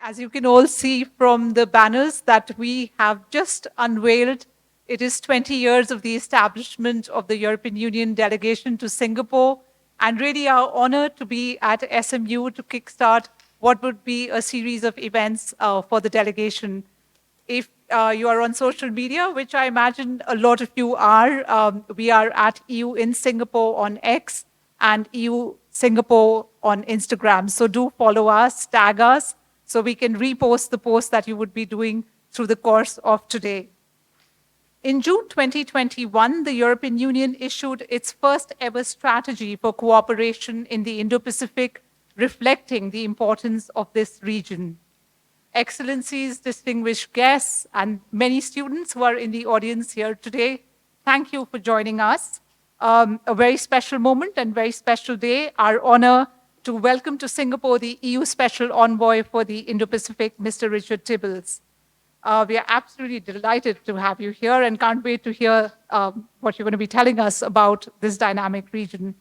As you can all see from the banners that we have just unveiled, it is 20 years of the establishment of the European Union delegation to Singapore, and really our honor to be at SMU to kickstart what would be a series of events for the delegation. If you are on social media, which I imagine a lot of you are, we are at EU in Singapore on X and EU Singapore on Instagram. So do follow us, tag us, so we can repost the posts that you would be doing through the course of today. In June 2021, the European Union issued its first ever strategy for cooperation in the Indo-Pacific, reflecting the importance of this region. Excellencies, distinguished guests, and many students who are in the audience here today, thank you for joining us. A very special moment and very special day. Our honor to welcome to Singapore the EU Special Envoy for the Indo-Pacific, Mr. Richard Tibbels. We are absolutely delighted to have you here and can't wait to hear what you're going to be telling us about this dynamic region.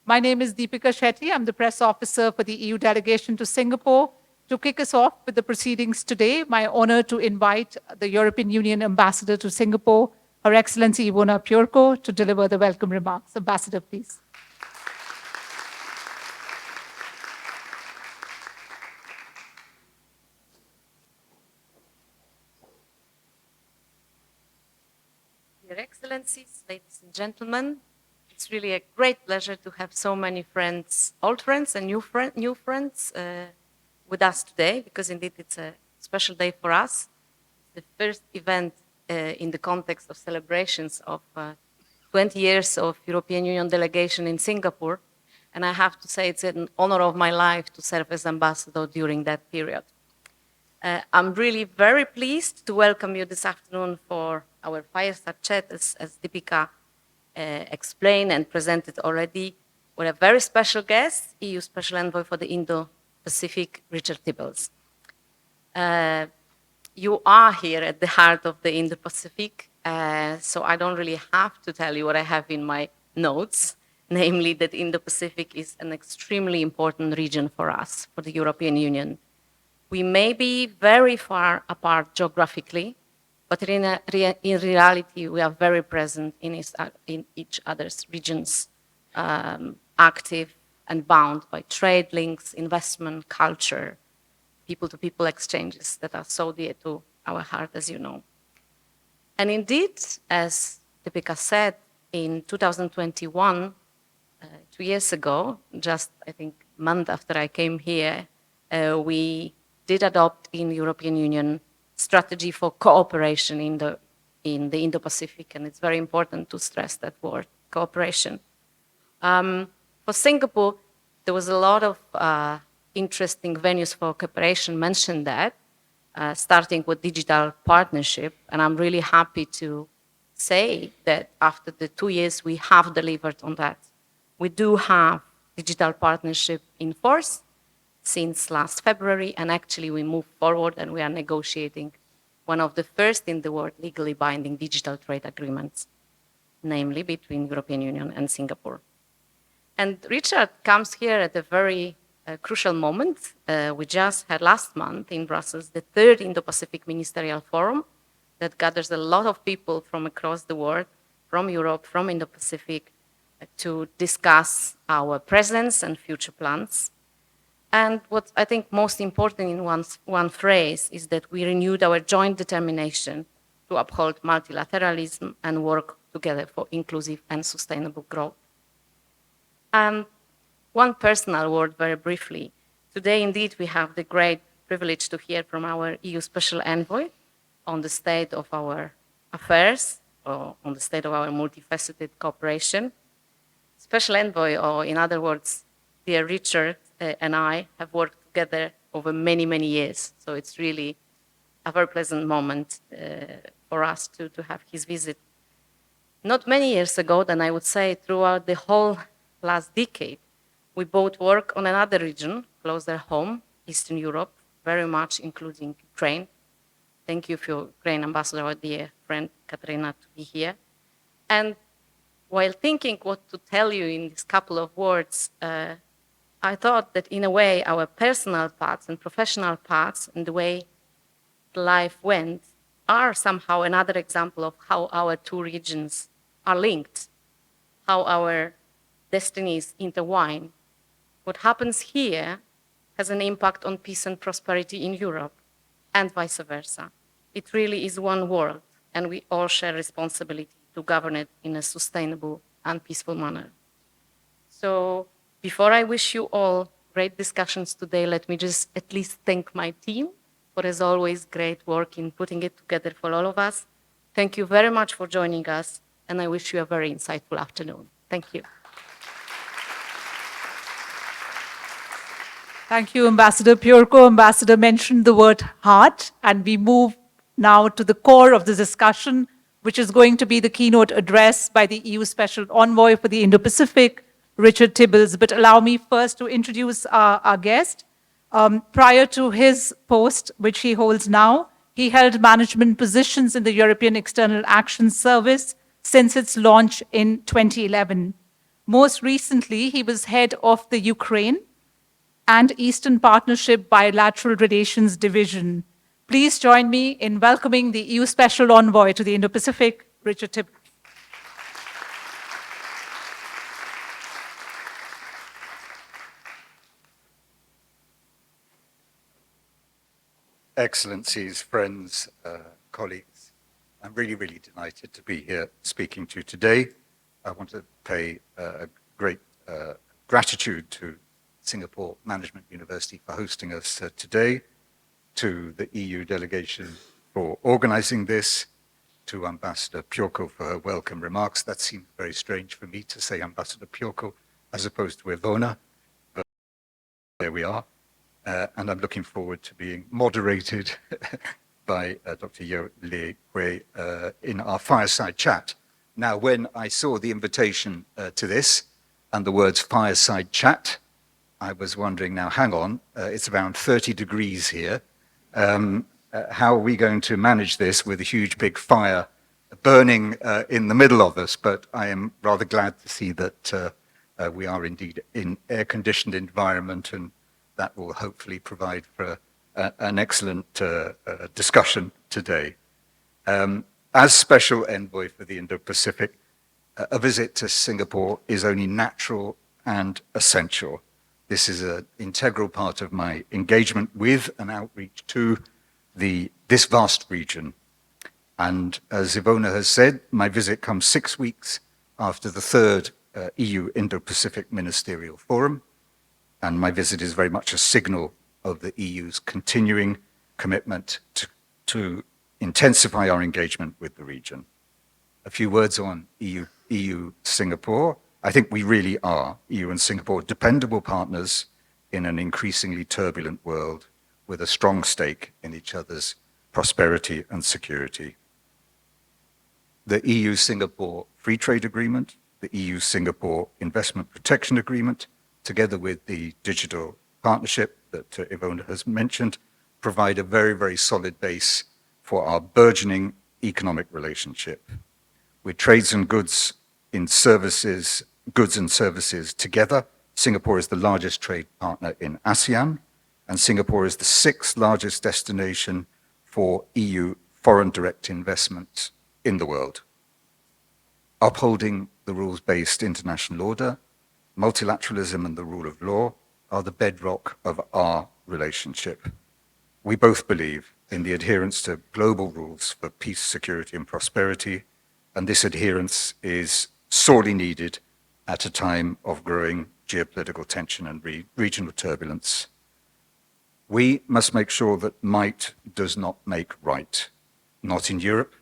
My name is Deepika Shetty. I'm the press officer for the EU delegation to Singapore. To kick us off with the proceedings today, my honor to invite the European Union Ambassador to Singapore, Her Excellency Ivona Piorko, to deliver the welcome remarks. Ambassador, please. Your Excellencies, ladies and gentlemen, it's really a great pleasure to have so many friends, old friends and new friends with us today, because indeed it's a special day for us. It's the first event in the context of celebrations of 20 years of European Union delegation in Singapore. And I have to say it's an honor of my life to serve as ambassador during that period. I'm really very pleased to welcome you this afternoon for our fireside chat, as Deepika explained and presented already, with a very special guest, EU Special Envoy for the Indo-Pacific, Richard Tibbels. You are here at the heart of the Indo-Pacific, so I don't really have to tell you what I have in my notes, namely that Indo-Pacific is an extremely important region for us, for the European Union. We may be very far apart geographically, but in reality, we are very present in each other's regions, active and bound by trade links, investment, culture, people-to-people exchanges that are so dear to our heart, as you know. And indeed, as Deepika said, in 2021, 2 years ago, just I think a month after I came here, we did adopt in European Union strategy for cooperation in the Indo-Pacific, and it's very important to stress that word, cooperation. For Singapore, there was a lot of interesting venues for cooperation mentioned that, starting with digital partnership, and I'm really happy to say that after the 2 years, we have delivered on that. We do have digital partnership in force since last February, and actually we move forward and we are negotiating one of the first in the world legally binding digital trade agreements, namely between European Union and Singapore. And Richard comes here at a very crucial moment. We just had last month in Brussels the third Indo-Pacific Ministerial Forum that gathers a lot of people from across the world, from Europe, from Indo-Pacific, to discuss our presence and future plans. And what I think most important in one phrase is that we renewed our joint determination to uphold multilateralism and work together for inclusive and sustainable growth. And one personal word very briefly. Today, indeed, we have the great privilege to hear from our EU Special Envoy on the state of our affairs, or on the state of our multifaceted cooperation. Special Envoy, or in other words, dear Richard and I have worked together over many, many years. So it's really a very pleasant moment for us to have his visit. Not many years ago, then I would say throughout the whole last decade, we both work on another region, closer home, Eastern Europe, very much including Ukraine. Thank you for Ukraine Ambassador, our dear friend Katerina, to be here. And while thinking what to tell you in this couple of words, I thought that in a way, our personal paths and professional paths and the way life went are somehow another example of how our two regions are linked, how our destinies intertwine. What happens here has an impact on peace and prosperity in Europe, and vice versa. It really is one world, and we all share responsibility to govern it in a sustainable and peaceful manner. So before I wish you all great discussions today, let me just at least thank my team for, as always, great work in putting it together for all of us. Thank you very much for joining us, and I wish you a very insightful afternoon. Thank you. Thank you, Ambassador Piorko. Ambassador mentioned the word heart, and we move now to the core of the discussion, which is going to be the keynote address by the EU Special Envoy for the Indo-Pacific, Richard Tibbels. But allow me first to introduce our guest. Prior to his post, which he holds now, he held management positions in the European External Action Service since its launch in 2011. Most recently, he was head of the Ukraine and Eastern Partnership Bilateral Relations Division. Please join me in welcoming the EU Special Envoy to the Indo-Pacific, Richard Tibbels. Excellencies, friends, colleagues, I'm really delighted to be here speaking to you today. I want to pay great gratitude to Singapore Management University for hosting us today, to the EU delegation for organizing this, to Ambassador Piorko for her welcome remarks. That seemed very strange for me to say Ambassador Piorko as opposed to Ivona, but there we are. And I'm looking forward to being moderated by Dr. Yo Le Hui in our fireside chat. Now, when I saw the invitation to this and the words fireside chat, I was wondering, now hang on, it's around 30 degrees here. How are we going to manage this with a huge big fire burning in the middle of us? But I am rather glad to see that we are indeed in air-conditioned environment, and that will hopefully provide for an excellent discussion today. As Special Envoy for the Indo-Pacific, a visit to Singapore is only natural and essential. This is an integral part of my engagement with and outreach to this vast region. And as Ivona has said, my visit comes 6 weeks after the third EU Indo-Pacific Ministerial Forum, and my visit is very much a signal of the EU's continuing commitment to intensify our engagement with the region. A few words on EU-Singapore. I think we really are, EU and Singapore, dependable partners in an increasingly turbulent world with a strong stake in each other's prosperity and security. The EU-Singapore Free Trade Agreement, the EU-Singapore Investment Protection Agreement, together with the digital partnership that Ivona has mentioned, provide a very solid base for our burgeoning economic relationship. With trades and goods and services together, Singapore is the largest trade partner in ASEAN, and Singapore is the 6th largest destination for EU foreign direct investments in the world. Upholding the rules-based international order, multilateralism and the rule of law are the bedrock of our relationship. We both believe in the adherence to global rules for peace, security, and prosperity, and this adherence is sorely needed at a time of growing geopolitical tension and regional turbulence. We must make sure that might does not make right, not in Europe,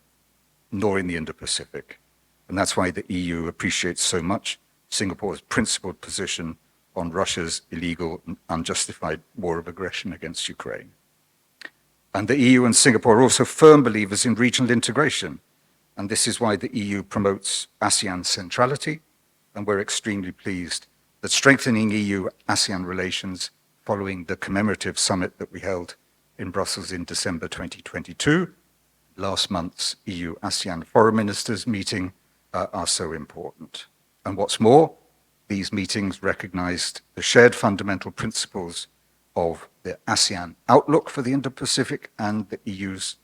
nor in the Indo-Pacific. And that's why the EU appreciates so much Singapore's principled position on Russia's illegal and unjustified war of aggression against Ukraine. And the EU and Singapore are also firm believers in regional integration. And this is why the EU promotes ASEAN centrality. And we're extremely pleased that strengthening EU-ASEAN relations following the commemorative summit that we held in Brussels in December 2022, last month's EU-ASEAN foreign ministers meeting, are so important. And what's more, the these meetings recognized the shared fundamental principles of the ASEAN outlook for the Indo-Pacific and the EU's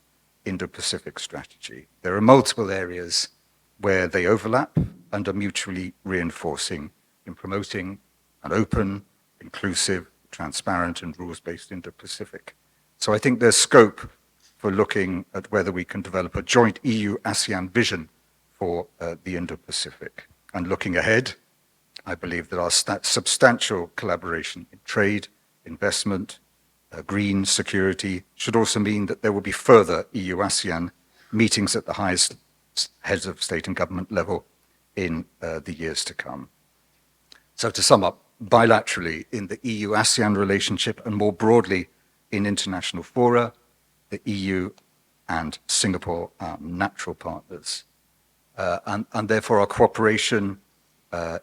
Indo-Pacific strategy. There are multiple areas where they overlap and are mutually reinforcing in promoting an open, inclusive, transparent, and rules-based Indo-Pacific. So I think there's scope for looking at whether we can develop a joint EU-ASEAN vision for the Indo-Pacific. And looking ahead, I believe that our substantial collaboration in trade, investment, green security should also mean that there will be further EU-ASEAN meetings at the highest heads of state and government level in the years to come. So to sum up, bilaterally in the EU-ASEAN relationship and more broadly in international fora, the EU and Singapore are natural partners. And therefore our cooperation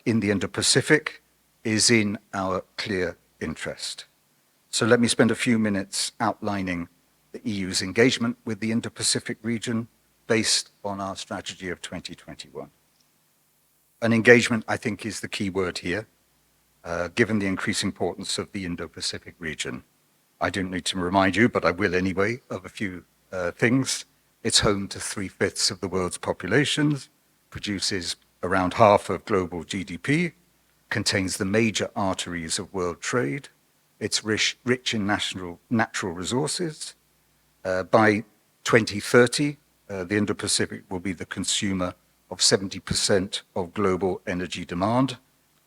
in the Indo-Pacific is in our clear interest. So let me spend a few minutes outlining the EU's engagement with the Indo-Pacific region based on our strategy of 2021. An engagement, I think, is the key word here, given the increasing importance of the Indo-Pacific region. I don't need to remind you, but I will anyway, of a few things. It's home to 3/5 of the world's populations, produces around half of global GDP, contains the major arteries of world trade. It's rich in natural resources. By 2030, the Indo-Pacific will be the consumer of 70% of global energy demand,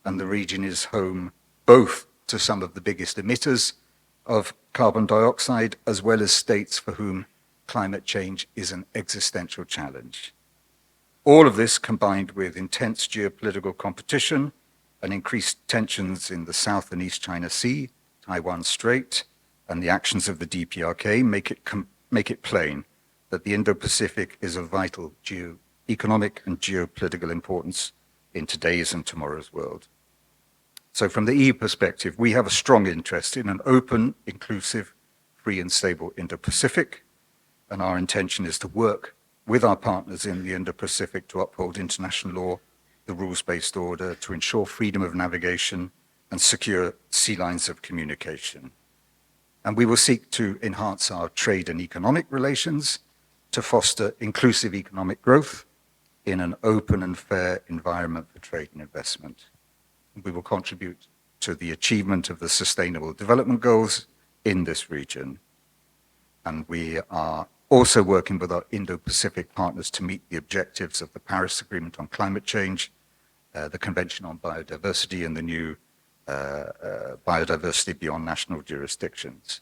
and the region is home both to some of the biggest emitters of carbon dioxide, as well as states for whom climate change is an existential challenge. All of this combined with intense geopolitical competition and increased tensions in the South and East China Sea, Taiwan Strait, and the actions of the DPRK make it plain that the Indo-Pacific is of vital economic and geopolitical importance in today's and tomorrow's world. So from the EU perspective, we have a strong interest in an open, inclusive, free and stable Indo-Pacific, and our intention is to work with our partners in the Indo-Pacific to uphold international law, the rules-based order, to ensure freedom of navigation and secure sea lines of communication. And we will seek to enhance our trade and economic relations to foster inclusive economic growth in an open and fair environment for trade and investment. We will contribute to the achievement of the Sustainable Development Goals in this region. And we are also working with our Indo-Pacific partners to meet the objectives of the Paris Agreement on Climate Change, the Convention on Biodiversity, and the new Biodiversity Beyond National Jurisdictions.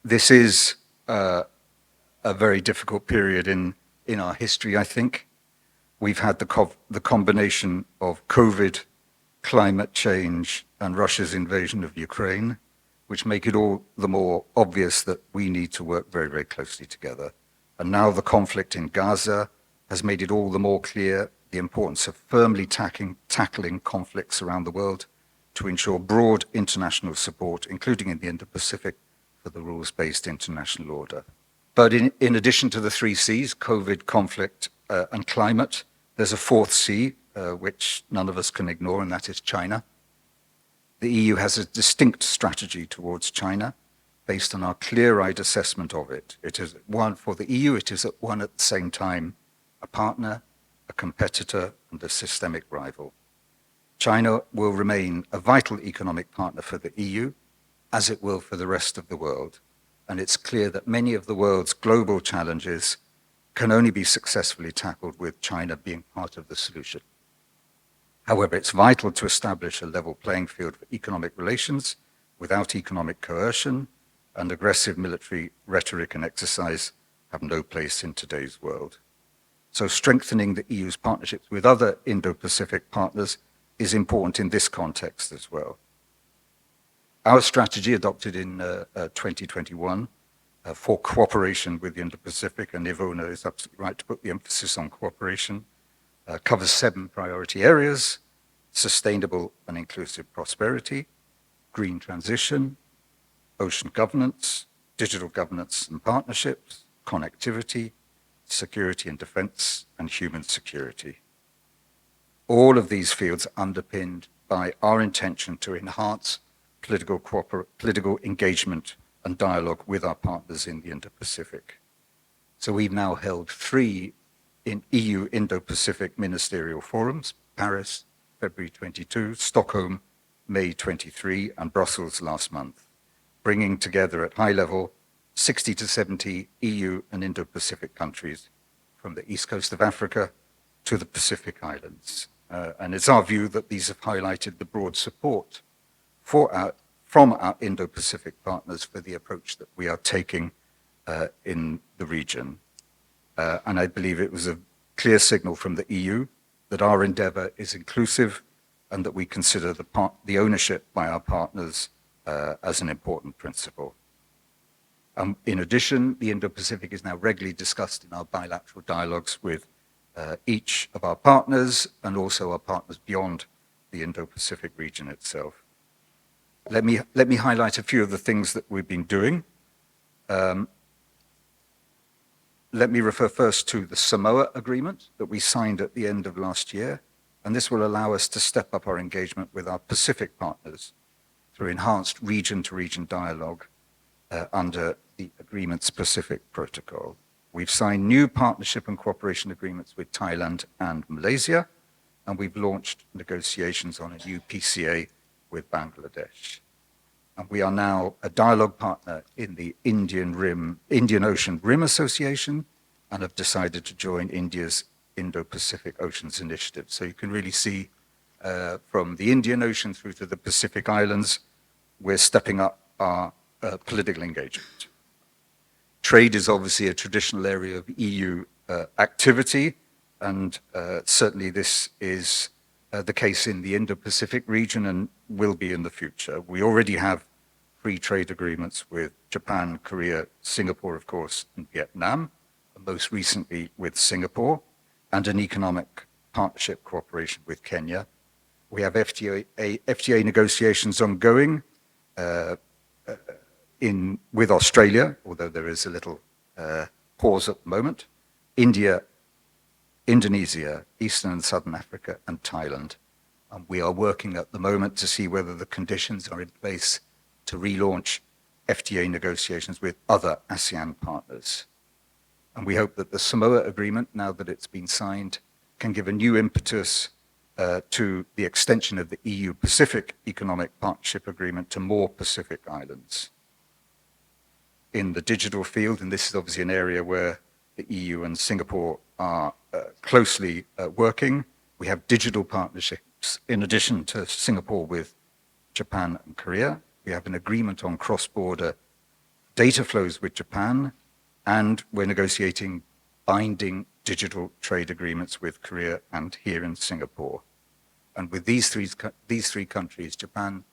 This is a very difficult period in our history, I think. We've had the combination of COVID, climate change, and Russia's invasion of Ukraine, which make it all the more obvious that we need to work very, very closely together. And now the conflict in Gaza has made it all the more clear the importance of firmly tackling conflicts around the world to ensure broad international support, including in the Indo-Pacific, for the rules-based international order. But in addition to the three C's, COVID, conflict, and climate, there's a fourth C, which none of us can ignore, and that is China. The EU has a distinct strategy towards China based on our clear-eyed assessment of it. It is one for the EU, it is at the same time a partner, a competitor, and a systemic rival. China will remain a vital economic partner for the EU, as it will for the rest of the world. And it's clear that many of the world's global challenges can only be successfully tackled with China being part of the solution. However, it's vital to establish a level playing field for economic relations without economic coercion, and aggressive military rhetoric and exercise have no place in today's world. So strengthening the EU's partnerships with other Indo-Pacific partners is important in this context as well. Our strategy, adopted in 2021 for cooperation with the Indo-Pacific, and Ivona is absolutely right to put the emphasis on cooperation, covers 7 priority areas: sustainable and inclusive prosperity, green transition, ocean governance, digital governance and partnerships, connectivity, security and defense, and human security. All of these fields are underpinned by our intention to enhance political engagement and dialogue with our partners in the Indo-Pacific. So we've now held 3 EU Indo-Pacific ministerial forums: Paris, February 22, Stockholm, May 23, and Brussels last month, bringing together at high level 60 to 70 EU and Indo-Pacific countries from the east coast of Africa to the Pacific Islands. And it's our view that these have highlighted the broad support from our Indo-Pacific partners for the approach that we are taking in the region. And I believe it was a clear signal from the EU that our endeavor is inclusive and that we consider the ownership by our partners as an important principle. In addition, the Indo-Pacific is now regularly discussed in our bilateral dialogues with each of our partners and also our partners beyond the Indo-Pacific region itself. Let me highlight a few of the things that we've been doing. Let me refer first to the Samoa Agreement that we signed at the end of last year, and this will allow us to step up our engagement with our Pacific partners through enhanced region-to-region dialogue under the agreement's Pacific Protocol. We've signed new partnership and cooperation agreements with Thailand and Malaysia, and we've launched negotiations on a new PCA with Bangladesh. And we are now a dialogue partner in the Indian Ocean Rim Association and have decided to join India's Indo-Pacific Oceans Initiative. So you can really see from the Indian Ocean through to the Pacific Islands, we're stepping up our political engagement. Trade is obviously a traditional area of EU activity, and certainly this is the case in the Indo-Pacific region and will be in the future. We already have free trade agreements with Japan, Korea, Singapore, of course, and Vietnam, and most recently with Singapore, and an economic partnership cooperation with Kenya. We have FTA negotiations ongoing with Australia, although there is a little pause at the moment, India, Indonesia, Eastern and Southern Africa, and Thailand. And we are working at the moment to see whether the conditions are in place to relaunch FTA negotiations with other ASEAN partners. And we hope that the Samoa Agreement, now that it's been signed, can give a new impetus to the extension of the EU-Pacific Economic Partnership Agreement to more Pacific islands. In the digital field, and this is obviously an area where the EU and Singapore are closely working, we have digital partnerships in addition to Singapore with Japan and Korea. We have an agreement on cross-border data flows with Japan, and we're negotiating binding digital trade agreements with Korea and here in Singapore. And with these three countries, Japan,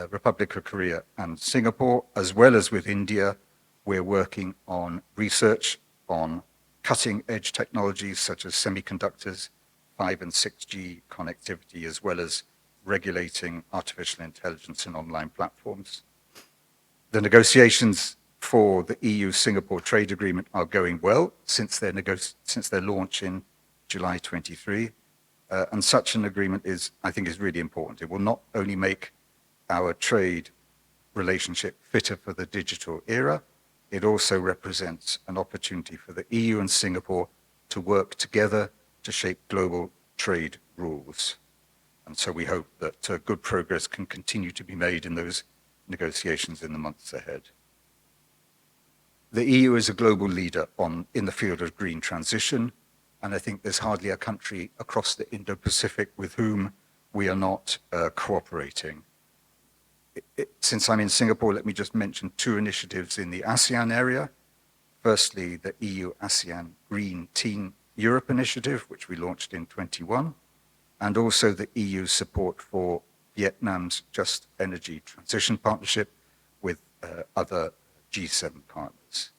Republic of Korea, and Singapore, as well as with India, we're working on research on cutting-edge technologies such as semiconductors, 5 and 6G connectivity, as well as regulating artificial intelligence and online platforms. The negotiations for the EU-Singapore trade agreement are going well since their launch in July 23. And such an agreement I think is really important. It will not only make our trade relationship fitter for the digital era, it also represents an opportunity for the EU and Singapore to work together to shape global trade rules. And so we hope that good progress can continue to be made in those negotiations in the months ahead. The EU is a global leader in the field of green transition, and I think there's hardly a country across the Indo-Pacific with whom we are not cooperating. Since I'm in Singapore, let me just mention 2 initiatives in the ASEAN area. Firstly, the EU-ASEAN Green Teen Europe initiative, which we launched in 21, and also the EU support for Vietnam's Just Energy Transition Partnership with other G7 partners.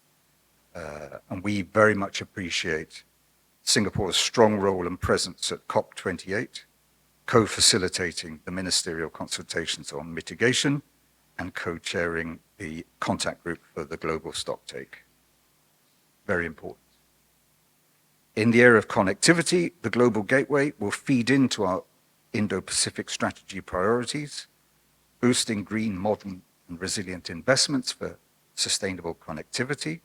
And we very much appreciate Singapore's strong role and presence at COP28, co-facilitating the ministerial consultations on mitigation and co-chairing the contact group for the global stocktake. Very important. In the area of connectivity, the Global Gateway will feed into our Indo-Pacific strategy priorities, boosting green, modern, and resilient investments for sustainable connectivity,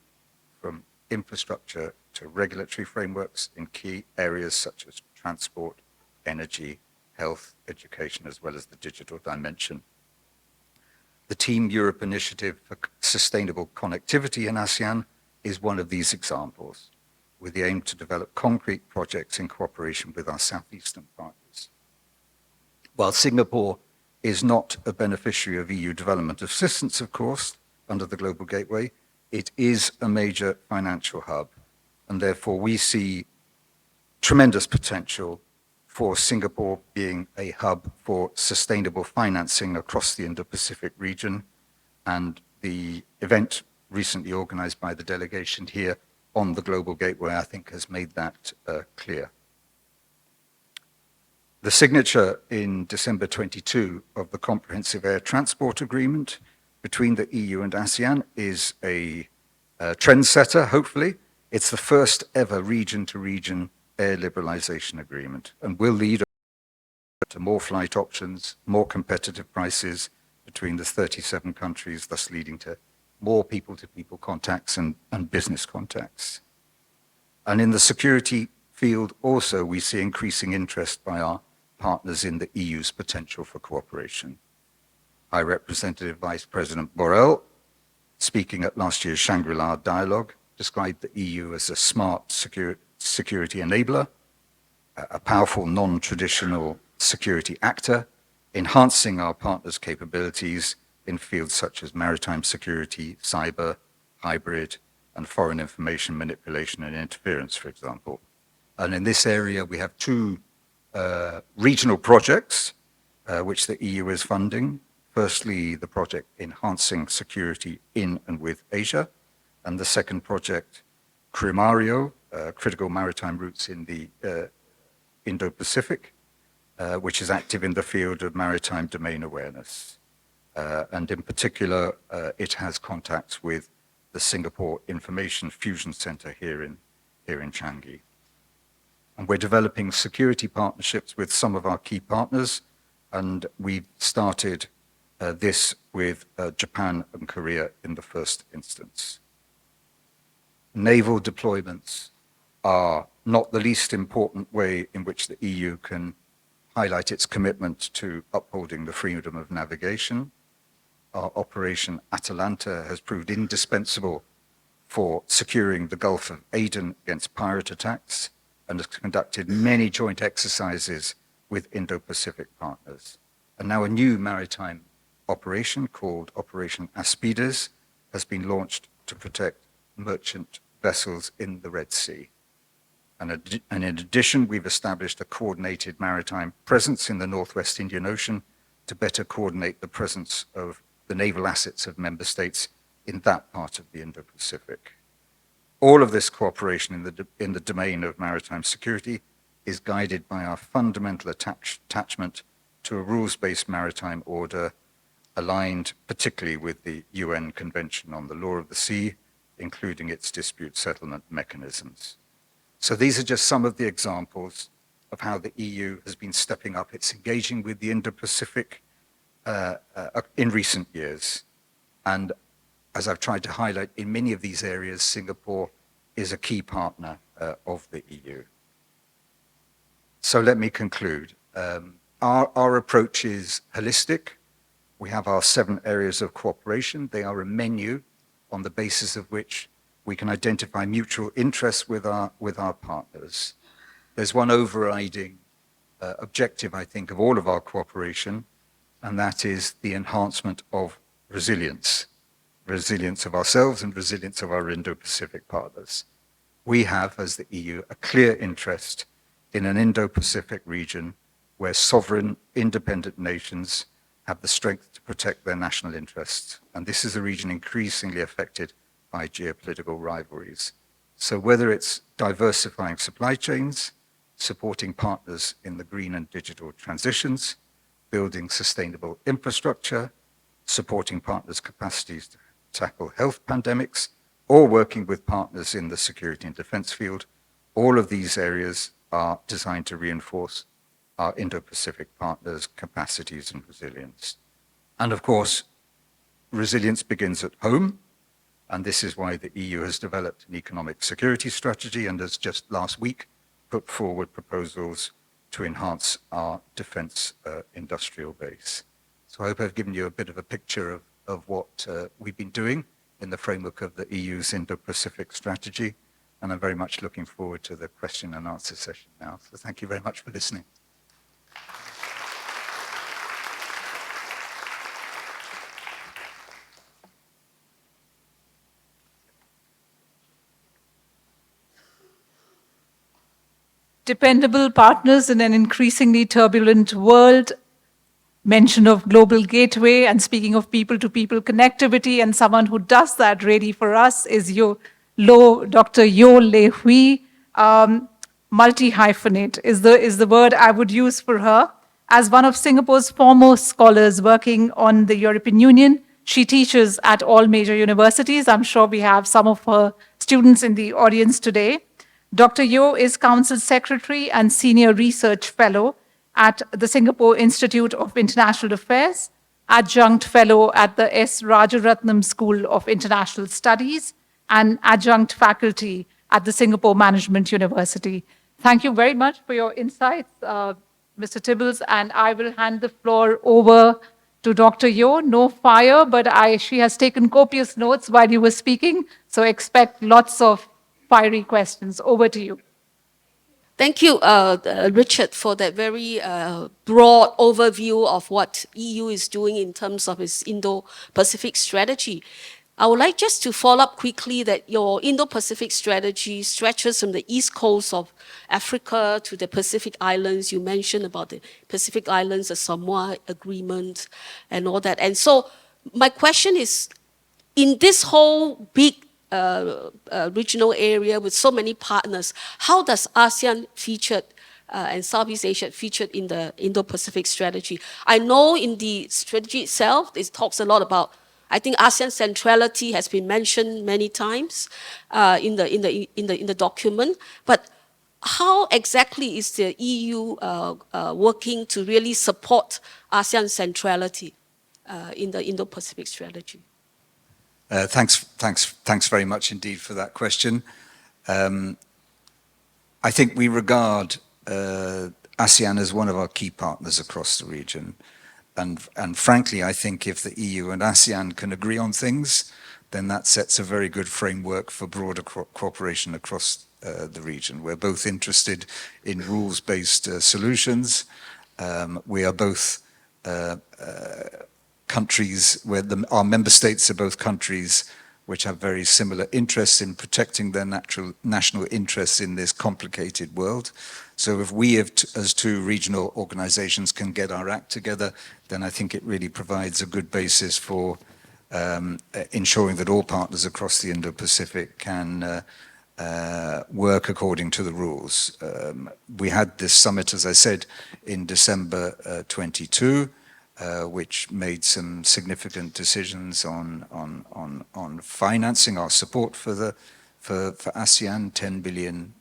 from infrastructure to regulatory frameworks in key areas such as transport, energy, health, education, as well as the digital dimension. The Team Europe Initiative for Sustainable Connectivity in ASEAN is one of these examples, with the aim to develop concrete projects in cooperation with our southeastern partners. While Singapore is not a beneficiary of EU development assistance, of course, under the Global Gateway, it is a major financial hub, and therefore we see tremendous potential for Singapore being a hub for sustainable financing across the Indo-Pacific region, and the event recently organized by the delegation here on the Global Gateway, I think, has made that clear. The signature in December 22 of the Comprehensive Air Transport Agreement between the EU and ASEAN is a trendsetter, hopefully. It's the first ever region-to-region air liberalization agreement, and will lead to more flight options, more competitive prices between the 37 countries, thus leading to more people-to-people contacts and business contacts. And in the security field also, we see increasing interest by our partners in the EU's potential for cooperation. High Representative Vice President Borrell, speaking at last year's Shangri-La Dialogue, described the EU as a smart security enabler, a powerful non-traditional security actor, enhancing our partners' capabilities in fields such as maritime security, cyber, hybrid, and foreign information manipulation and interference, for example. And in this area, we have two regional projects which the EU is funding. Firstly, the project Enhancing Security in and with Asia, and the second project, CRIMARIO, Critical Maritime Routes in the Indo-Pacific, which is active in the field of maritime domain awareness. And in particular, it has contacts with the Singapore Information Fusion Center here in Changi. And we're developing security partnerships with some of our key partners, and we've started this with Japan and Korea in the first instance. Naval deployments are not the least important way in which the EU can highlight its commitment to upholding the freedom of navigation. Our Operation Atalanta has proved indispensable for securing the Gulf of Aden against pirate attacks, and has conducted many joint exercises with Indo-Pacific partners. And now a new maritime operation called Operation Aspides has been launched to protect merchant vessels in the Red Sea. And in addition, we've established a coordinated maritime presence in the Northwest Indian Ocean to better coordinate the presence of the naval assets of member states in that part of the Indo-Pacific. All of this cooperation in the domain of maritime security is guided by our fundamental attachment to a rules-based maritime order aligned particularly with the UN Convention on the Law of the Sea, including its dispute settlement mechanisms. So these are just some of the examples of how the EU has been stepping up its engaging with the Indo-Pacific in recent years. And as I've tried to highlight, in many of these areas, Singapore is a key partner of the EU. So let me conclude. Our approach is holistic. We have our 7 areas of cooperation. They are a menu on the basis of which we can identify mutual interests with our partners. There's one overriding objective, I think, of all of our cooperation, and that is the enhancement of resilience of ourselves and resilience of our Indo-Pacific partners. We have, as the EU, a clear interest in an Indo-Pacific region where sovereign, independent nations have the strength to protect their national interests. And this is a region increasingly affected by geopolitical rivalries. So whether it's diversifying supply chains, supporting partners in the green and digital transitions, building sustainable infrastructure, supporting partners' capacities to tackle health pandemics, or working with partners in the security and defense field, all of these areas are designed to reinforce our Indo-Pacific partners' capacities and resilience. And of course, resilience begins at home, and this is why the EU has developed an economic security strategy and has just last week put forward proposals to enhance our defense industrial base. So I hope I've given you a bit of a picture of what we've been doing in the framework of the EU's Indo-Pacific strategy, and I'm very much looking forward to the question and answer session now. So thank you very much for listening. Dependable partners in an increasingly turbulent world, mention of global gateway, and speaking of people-to-people connectivity, and someone who does that really for us is Dr. Yo Le Hui. Multi-hyphenate is the word I would use for her. As one of Singapore's foremost scholars working on the European Union, she teaches at all major universities. I'm sure we have some of her students in the audience today. Dr. Yo is Council Secretary and Senior Research Fellow at the Singapore Institute of International Affairs, Adjunct Fellow at the S. Rajaratnam School of International Studies, and Adjunct Faculty at the Singapore Management University. Thank you very much for your insights, Mr. Tibbels, and I will hand the floor over to Dr. Yo. No fire, but she has taken copious notes while you were speaking, so expect lots of fiery questions. Over to you. Thank you, Richard, for that very broad overview of what EU is doing in terms of its Indo-Pacific strategy. I would like just to follow up quickly that your Indo-Pacific strategy stretches from the east coast of Africa to the Pacific Islands. You mentioned about the Pacific Islands, the Samoa Agreement, and all that. And so my question is, in this whole big regional area with so many partners, how does ASEAN featured and Southeast Asia featured in the Indo-Pacific strategy? I know in the strategy itself, it talks a lot about, I think ASEAN centrality has been mentioned many times in the document, but how exactly is the EU working to really support ASEAN centrality in the Indo-Pacific strategy? Thanks very much indeed for that question. I think we regard ASEAN as one of our key partners across the region. And frankly, I think if the EU and ASEAN can agree on things, then that sets a very good framework for broader cooperation across the region. We're both interested in rules-based solutions. We are both countries where our member states are both countries which have very similar interests in protecting their national interests in this complicated world. So if we as two regional organizations can get our act together, then I think it really provides a good basis for ensuring that all partners across the Indo-Pacific can work according to the rules. We had this summit, as I said, in December 22, which made some significant decisions on financing our support for ASEAN. 10 billion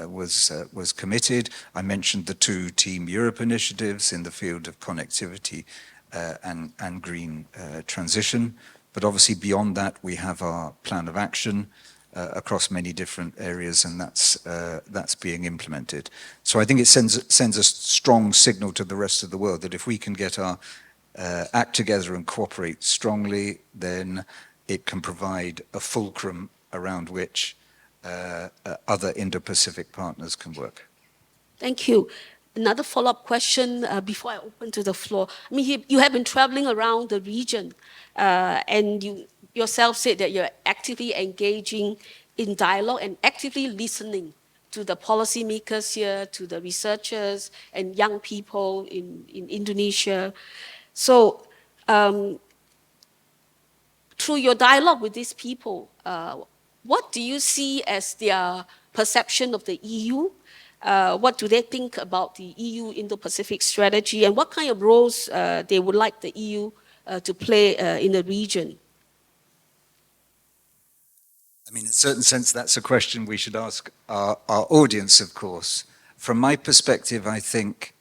was committed. I mentioned the two Team Europe initiatives in the field of connectivity and green transition. But obviously beyond that, we have our plan of action across many different areas, and that's being implemented. So I think it sends a strong signal to the rest of the world that if we can get our act together and cooperate strongly, then it can provide a fulcrum around which other Indo-Pacific partners can work. Thank you. Another follow-up question before I open to the floor. I mean, you have been traveling around the region, and you yourself said that you're actively engaging in dialogue and actively listening to the policymakers here, to the researchers and young people in Indonesia. So through your dialogue with these people, what do you see as their perception of the EU? What do they think about the EU Indo-Pacific strategy, and what kind of roles they would like the EU to play in the region? I mean, in a certain sense, that's a question we should ask our audience, of course. From my perspective, I think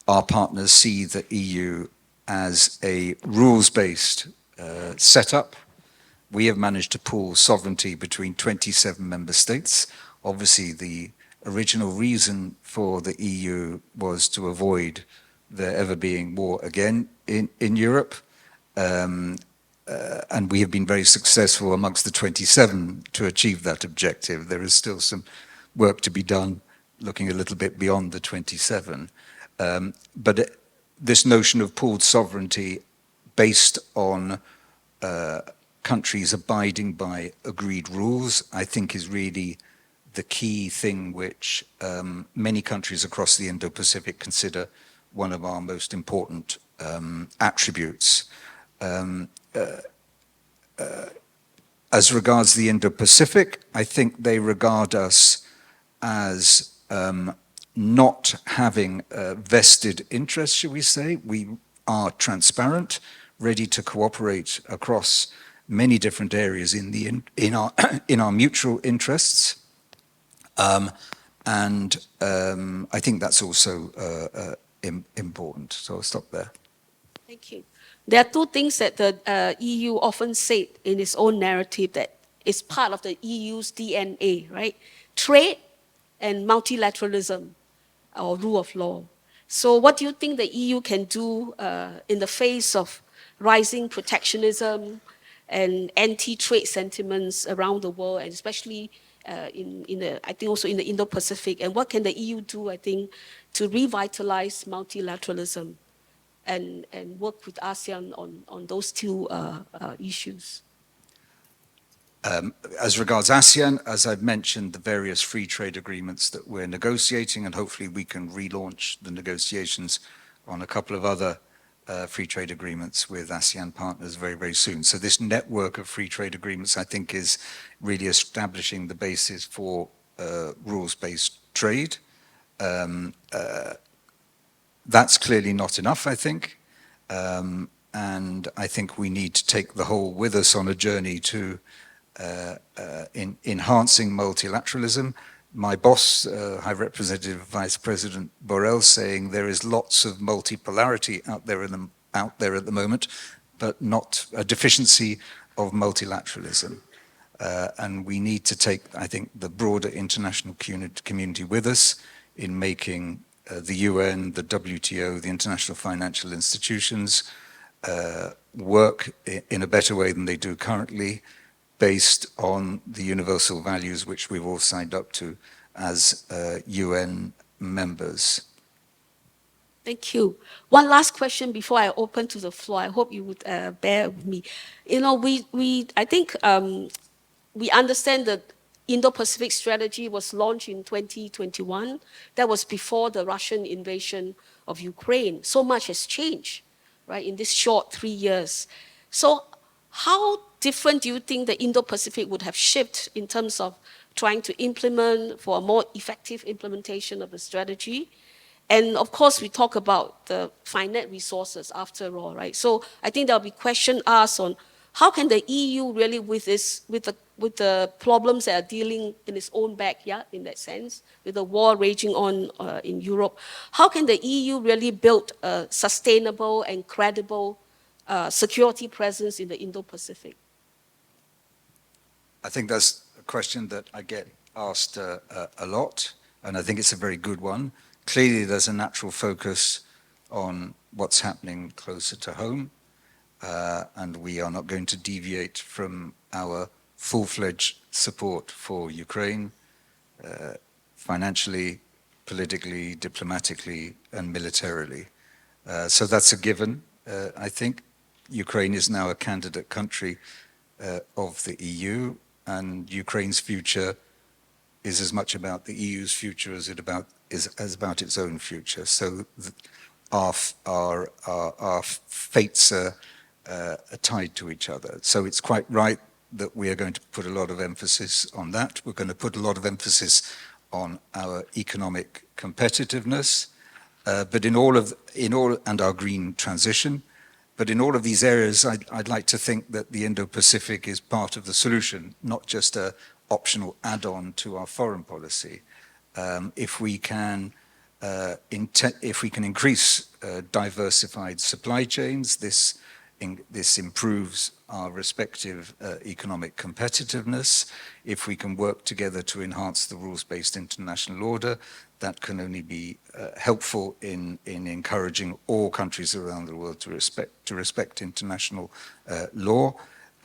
our partners see the EU as a rules-based setup. We have managed to pool sovereignty between 27 member states. Obviously, the original reason for the EU was to avoid there ever being war again in Europe. And we have been very successful amongst the 27 to achieve that objective. There is still some work to be done, looking a little bit beyond the 27. But this notion of pooled sovereignty based on countries abiding by agreed rules, I think is really the key thing which many countries across the Indo-Pacific consider one of our most important attributes. As regards the Indo-Pacific, I think they regard us as not having vested interests, shall we say. We are transparent, ready to cooperate across many different areas in our mutual interests, and I think that's also important. So I'll stop there. Thank you. There are two things that the EU often said in its own narrative that is part of the EU's DNA, right? Trade and multilateralism, or rule of law. So what do you think the EU can do in the face of rising protectionism and anti-trade sentiments around the world, and especially I think also in the Indo-Pacific? And what can the EU do, I think, to revitalize multilateralism and work with ASEAN on those two issues? As regards ASEAN, as I've mentioned, the various free trade agreements that we're negotiating, and hopefully we can relaunch the negotiations on a couple of other free trade agreements with ASEAN partners very, very soon. So this network of free trade agreements, I think, is really establishing the basis for rules-based trade. That's clearly not enough, I think. And I think we need to take the whole with us on a journey to enhancing multilateralism. My boss, High Representative Vice President Borrell, saying there is lots of multipolarity out there at the moment, but not a deficiency of multilateralism. And we need to take, I think, the broader international community with us in making the UN, the WTO, the international financial institutions work in a better way than they do currently, based on the universal values which we've all signed up to as UN members. Thank you. One last question before I open to the floor. I hope you would bear with me. You know, I think we understand that Indo-Pacific strategy was launched in 2021. That was before the Russian invasion of Ukraine. So much has changed, right, in this short 3 years. So how different do you think the Indo-Pacific would have shifted in terms of trying to implement for a more effective implementation of the strategy? And of course, we talk about the finite resources after all, right? So I think there'll be questions asked on how can the EU really, with the problems that are dealing in its own backyard, in that sense, with the war raging on in Europe, how can the EU really build a sustainable and credible security presence in the Indo-Pacific? I think that's a question that I get asked a lot, and I think it's a very good one. Clearly, there's a natural focus on what's happening closer to home, and we are not going to deviate from our full-fledged support for Ukraine, financially, politically, diplomatically, and militarily. So that's a given, I think. Ukraine is now a candidate country of the EU, and Ukraine's future is as much about the EU's future as as about its own future. So our fates are tied to each other. So it's quite right that we are going to put a lot of emphasis on that. We're going to put a lot of emphasis on our economic competitiveness, but and our green transition. But in all of these areas, I'd like to think that the Indo-Pacific is part of the solution, not just an optional add-on to our foreign policy. If we can if we can increase diversified supply chains, this improves our respective economic competitiveness. If we can work together to enhance the rules-based international order, that can only be helpful in encouraging all countries around the world to respect international law.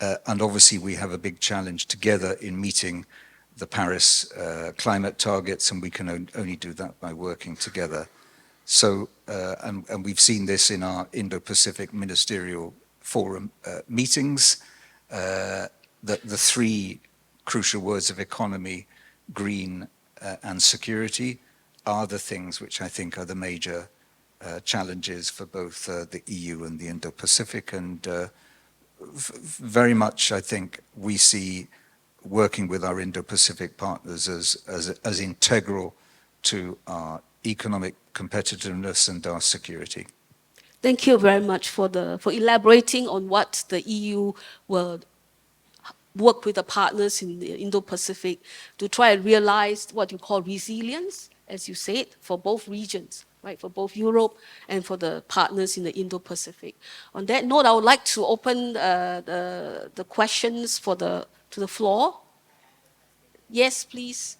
And obviously, we have a big challenge together in meeting the Paris climate targets, and we can only do that by working together. So, and we've seen this in our Indo-Pacific Ministerial Forum meetings, that the three crucial words of economy, green, and security are the things which I think are the major challenges for both the EU and the Indo-Pacific. And very much, I think, we see working with our Indo-Pacific partners as integral to our economic competitiveness and our security. Thank you very much for elaborating on what the EU will work with the partners in the Indo-Pacific to try and realize what you call resilience, as you said, for both regions, right? For both Europe and for the partners in the Indo-Pacific. On that note, I would like to open the questions to the floor. Yes, please.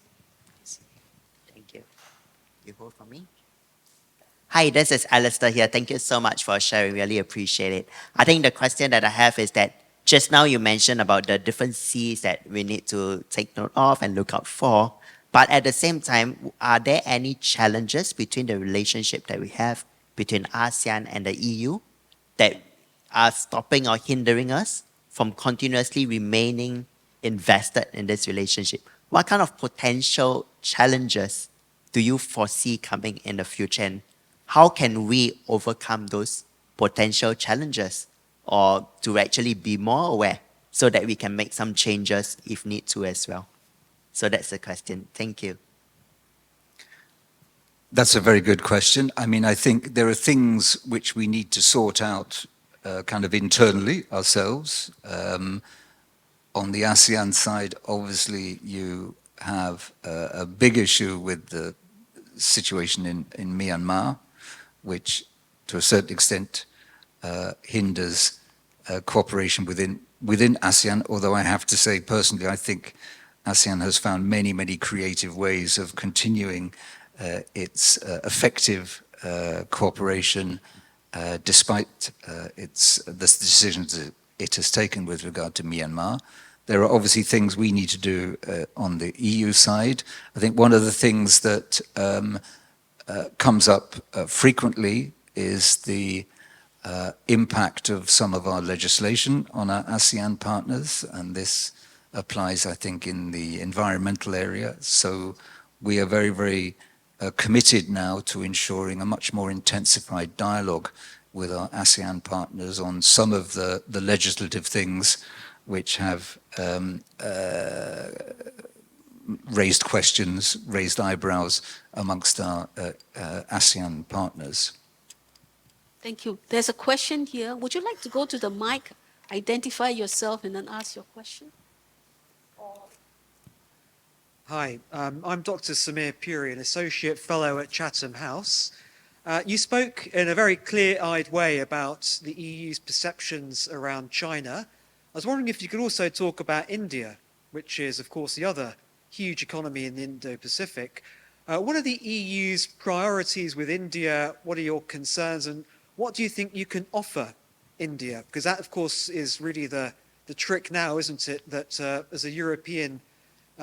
Thank you. You hold for me. Hi, this is Alistair here. Thank you so much for sharing. Really appreciate it. I think the question that I have is that just now you mentioned about the different C's that we need to take note of and look out for. But at the same time, are there any challenges between the relationship that we have between ASEAN and the EU that are stopping or hindering us from continuously remaining invested in this relationship? What kind of potential challenges do you foresee coming in the future? And how can we overcome those potential challenges, or to actually be more aware so that we can make some changes if need to as well? So that's the question. Thank you. That's a very good question. I mean, I think there are things which we need to sort out kind of internally ourselves. On the ASEAN side, obviously, you have a big issue with the situation in Myanmar, which to a certain extent hinders cooperation within ASEAN, although I have to say personally, I think ASEAN has found many, many creative ways of continuing its effective cooperation despite the decisions that it has taken with regard to Myanmar. There are obviously things we need to do on the EU side. I think one of the things that comes up frequently is the impact of some of our legislation on our ASEAN partners, and this applies, I think, in the environmental area. So we are very, very committed now to ensuring a much more intensified dialogue with our ASEAN partners on some of the legislative things which have raised questions, raised eyebrows amongst our ASEAN partners. Thank you. There's a question here. Would you like to go to the mic, identify yourself, and then ask your question? Hi, I'm Dr. Samir Puri, an Associate Fellow at Chatham House. You spoke in a very clear-eyed way about the EU's perceptions around China. I was wondering if you could also talk about India, which is, of course, the other huge economy in the Indo-Pacific. What are the EU's priorities with India? What are your concerns, and what do you think you can offer India? Because that, of course, is really the trick now, isn't it? That as a European,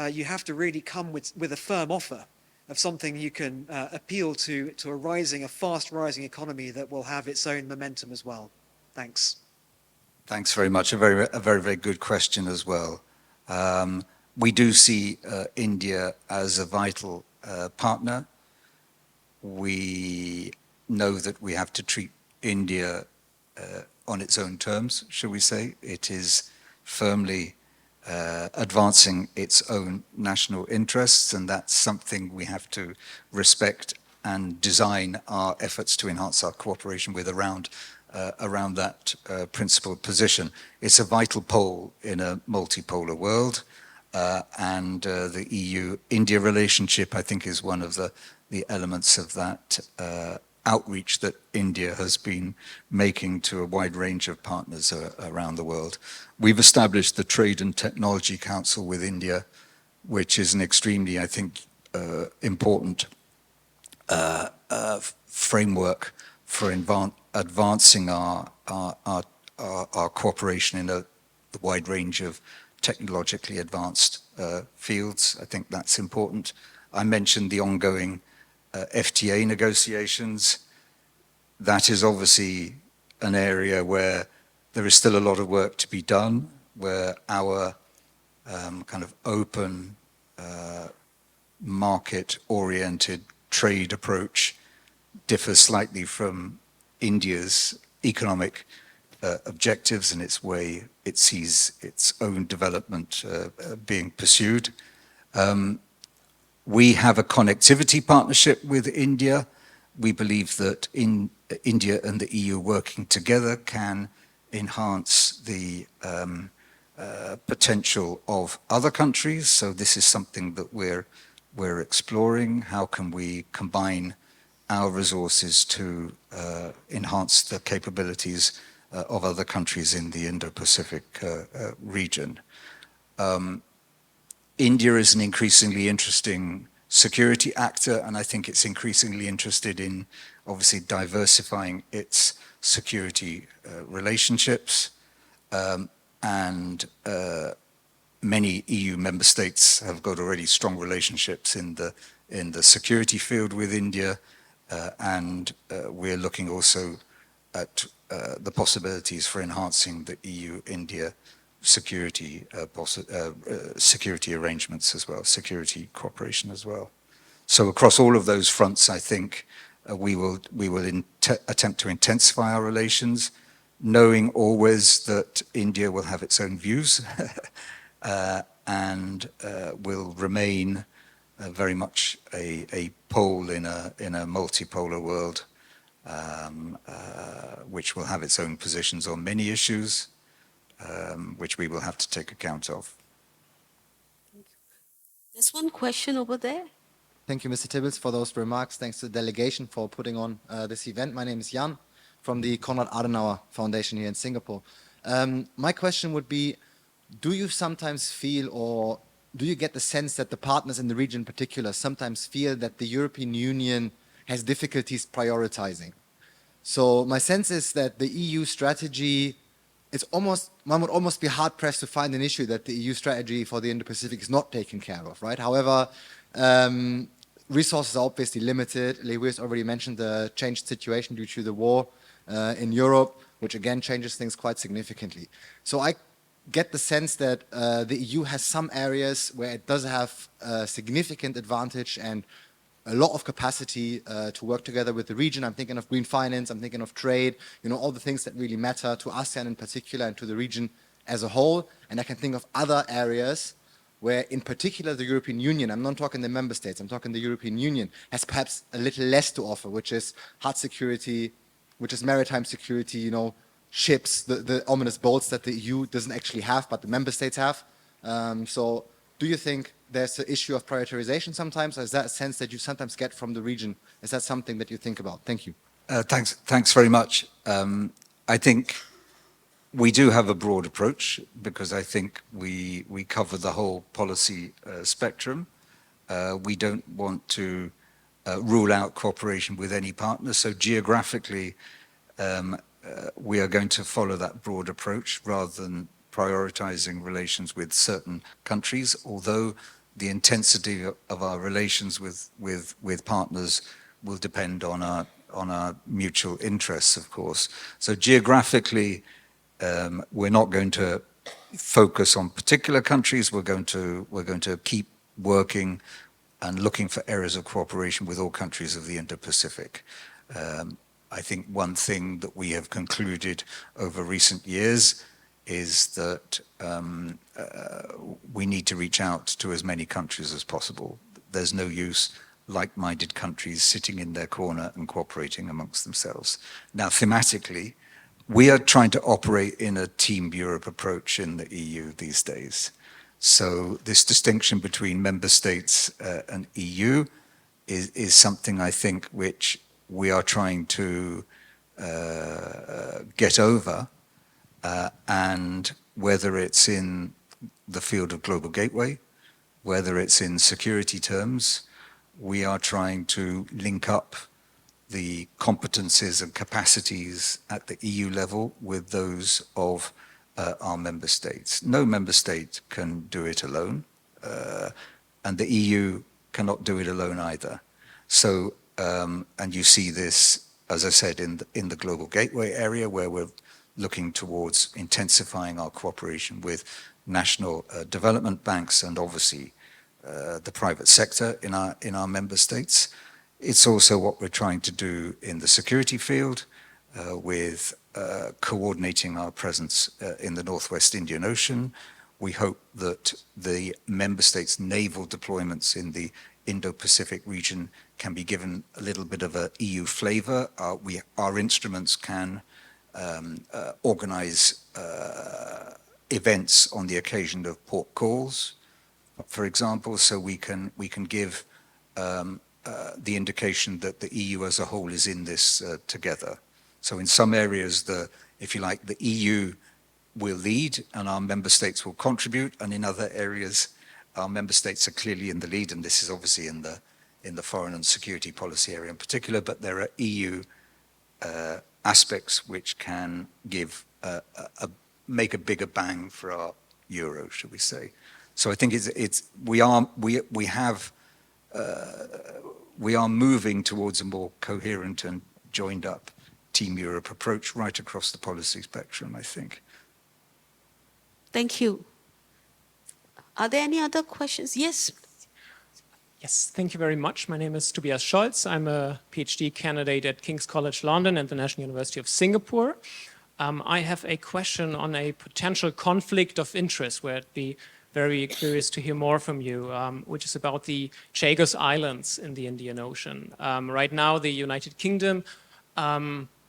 you have to really come with a firm offer of something you can appeal to a fast rising economy that will have its own momentum as well. Thanks. Thanks very much. A very, very good question as well. We do see India as a vital partner. We know that we have to treat India on its own terms, shall we say. It is firmly advancing its own national interests, and that's something we have to respect and design our efforts to enhance our cooperation with around that principled position. It's a vital pole in a multipolar world. and the EU-India relationship, I think, is one of the elements of that outreach that India has been making to a wide range of partners around the world. We've established the Trade and Technology Council with India, which is an extremely, I think, important framework for advancing our cooperation in a wide range of technologically advanced fields. I think that's important. I mentioned the ongoing FTA negotiations. That is obviously an area where there is still a lot of work to be done, where our kind of open, market-oriented trade approach differs slightly from India's economic objectives and its way it sees its own development being pursued. We have a connectivity partnership with India. We believe that India and the EU working together can enhance the potential of other countries. So this is something that we're exploring. How can we combine our resources to enhance the capabilities of other countries in the Indo-Pacific region? India is an increasingly interesting security actor, and I think it's increasingly interested in obviously diversifying its security relationships. And many EU member states have got already strong relationships in the security field with India, and we're looking also at the possibilities for enhancing the EU-India security arrangements as well, security cooperation as well. So across all of those fronts, I think we will attempt to intensify our relations, knowing always that India will have its own views and will remain very much a pole in a multipolar world, which will have its own positions on many issues, which we will have to take account of. There's one question over there. Thank you, Mr. Tibbels, for those remarks. Thanks to the delegation for putting on this event. My name is Jan from the Konrad Adenauer Foundation here in Singapore. My question would be, do you sometimes feel, or do you get the sense that the partners in the region in particular sometimes feel that the European Union has difficulties prioritizing? So my sense is that the EU strategy, it's almost, one would almost be hard pressed to find an issue that the EU strategy for the Indo-Pacific is not taken care of, right? However, resources are obviously limited. Lewis already mentioned the changed situation due to the war in Europe, which again changes things quite significantly. So I get the sense that the EU has some areas where it does have a significant advantage and a lot of capacity to work together with the region. I'm thinking of green finance, I'm thinking of trade, you know, all the things that really matter to ASEAN in particular and to the region as a whole. And I can think of other areas where in particular the European Union, I'm not talking the member states, I'm talking the European Union, has perhaps a little less to offer, which is hard security, which is maritime security, you know, ships, the ominous boats that the EU doesn't actually have, but the member states have. So do you think there's an issue of prioritization sometimes, or is that a sense that you sometimes get from the region? Is that something that you think about? Thank you. Thanks very much. I think we do have a broad approach because I think we cover the whole policy spectrum. We don't want to rule out cooperation with any partner. So geographically, we are going to follow that broad approach rather than prioritizing relations with certain countries, although the intensity of our relations with partners will depend on our mutual interests, of course. So geographically, we're not going to focus on particular countries. We're going to keep working and looking for areas of cooperation with all countries of the Indo-Pacific. I think one thing that we have concluded over recent years is that we need to reach out to as many countries as possible. There's no use like-minded countries sitting in their corner and cooperating amongst themselves. Now, thematically, we are trying to operate in a Team Europe approach in the EU these days. So this distinction between member states and EU is something I think which we are trying to get over, and whether it's in the field of global gateway, whether it's in security terms, we are trying to link up the competencies and capacities at the EU level with those of our member states. No member state can do it alone, and the EU cannot do it alone either. So, and you see this, as I said, in the global gateway area, where we're looking towards intensifying our cooperation with national development banks and obviously the private sector in our member states. It's also what we're trying to do in the security field with coordinating our presence in the Northwest Indian Ocean. We hope that the member states' naval deployments in the Indo-Pacific region can be given a little bit of a EU flavor. Our instruments can organize events on the occasion of port calls, for example, so we can give the indication that the EU as a whole is in this together. So in some areas, if you like, the EU will lead and our member states will contribute, and in other areas, our member states are clearly in the lead, and this is obviously in the foreign and security policy area in particular, but there are EU aspects which can make a bigger bang for our euro, should we say. So I think we are moving towards a more coherent and joined up Team Europe approach right across the policy spectrum, I think. Thank you. Are there any other questions? Yes. Yes, thank you very much. My name is Tobias Scholz. I'm a PhD candidate at King's College London and the National University of Singapore. I have a question on a potential conflict of interest where I'd be very curious to hear more from you, which is about the Chagos Islands in the Indian Ocean. Right now, the United Kingdom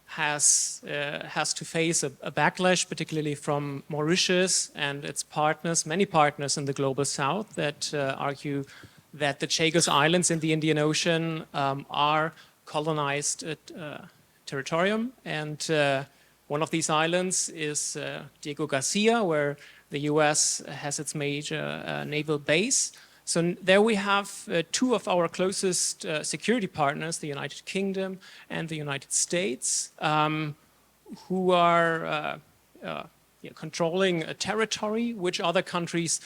has to face a backlash, particularly from Mauritius and its partners, many partners in the global south that argue that the Chagos Islands in the Indian Ocean are colonized territorium. And one of these islands is Diego Garcia, where the US has its major naval base. So there we have two of our closest security partners, the United Kingdom and the United States, who are controlling a territory which other countries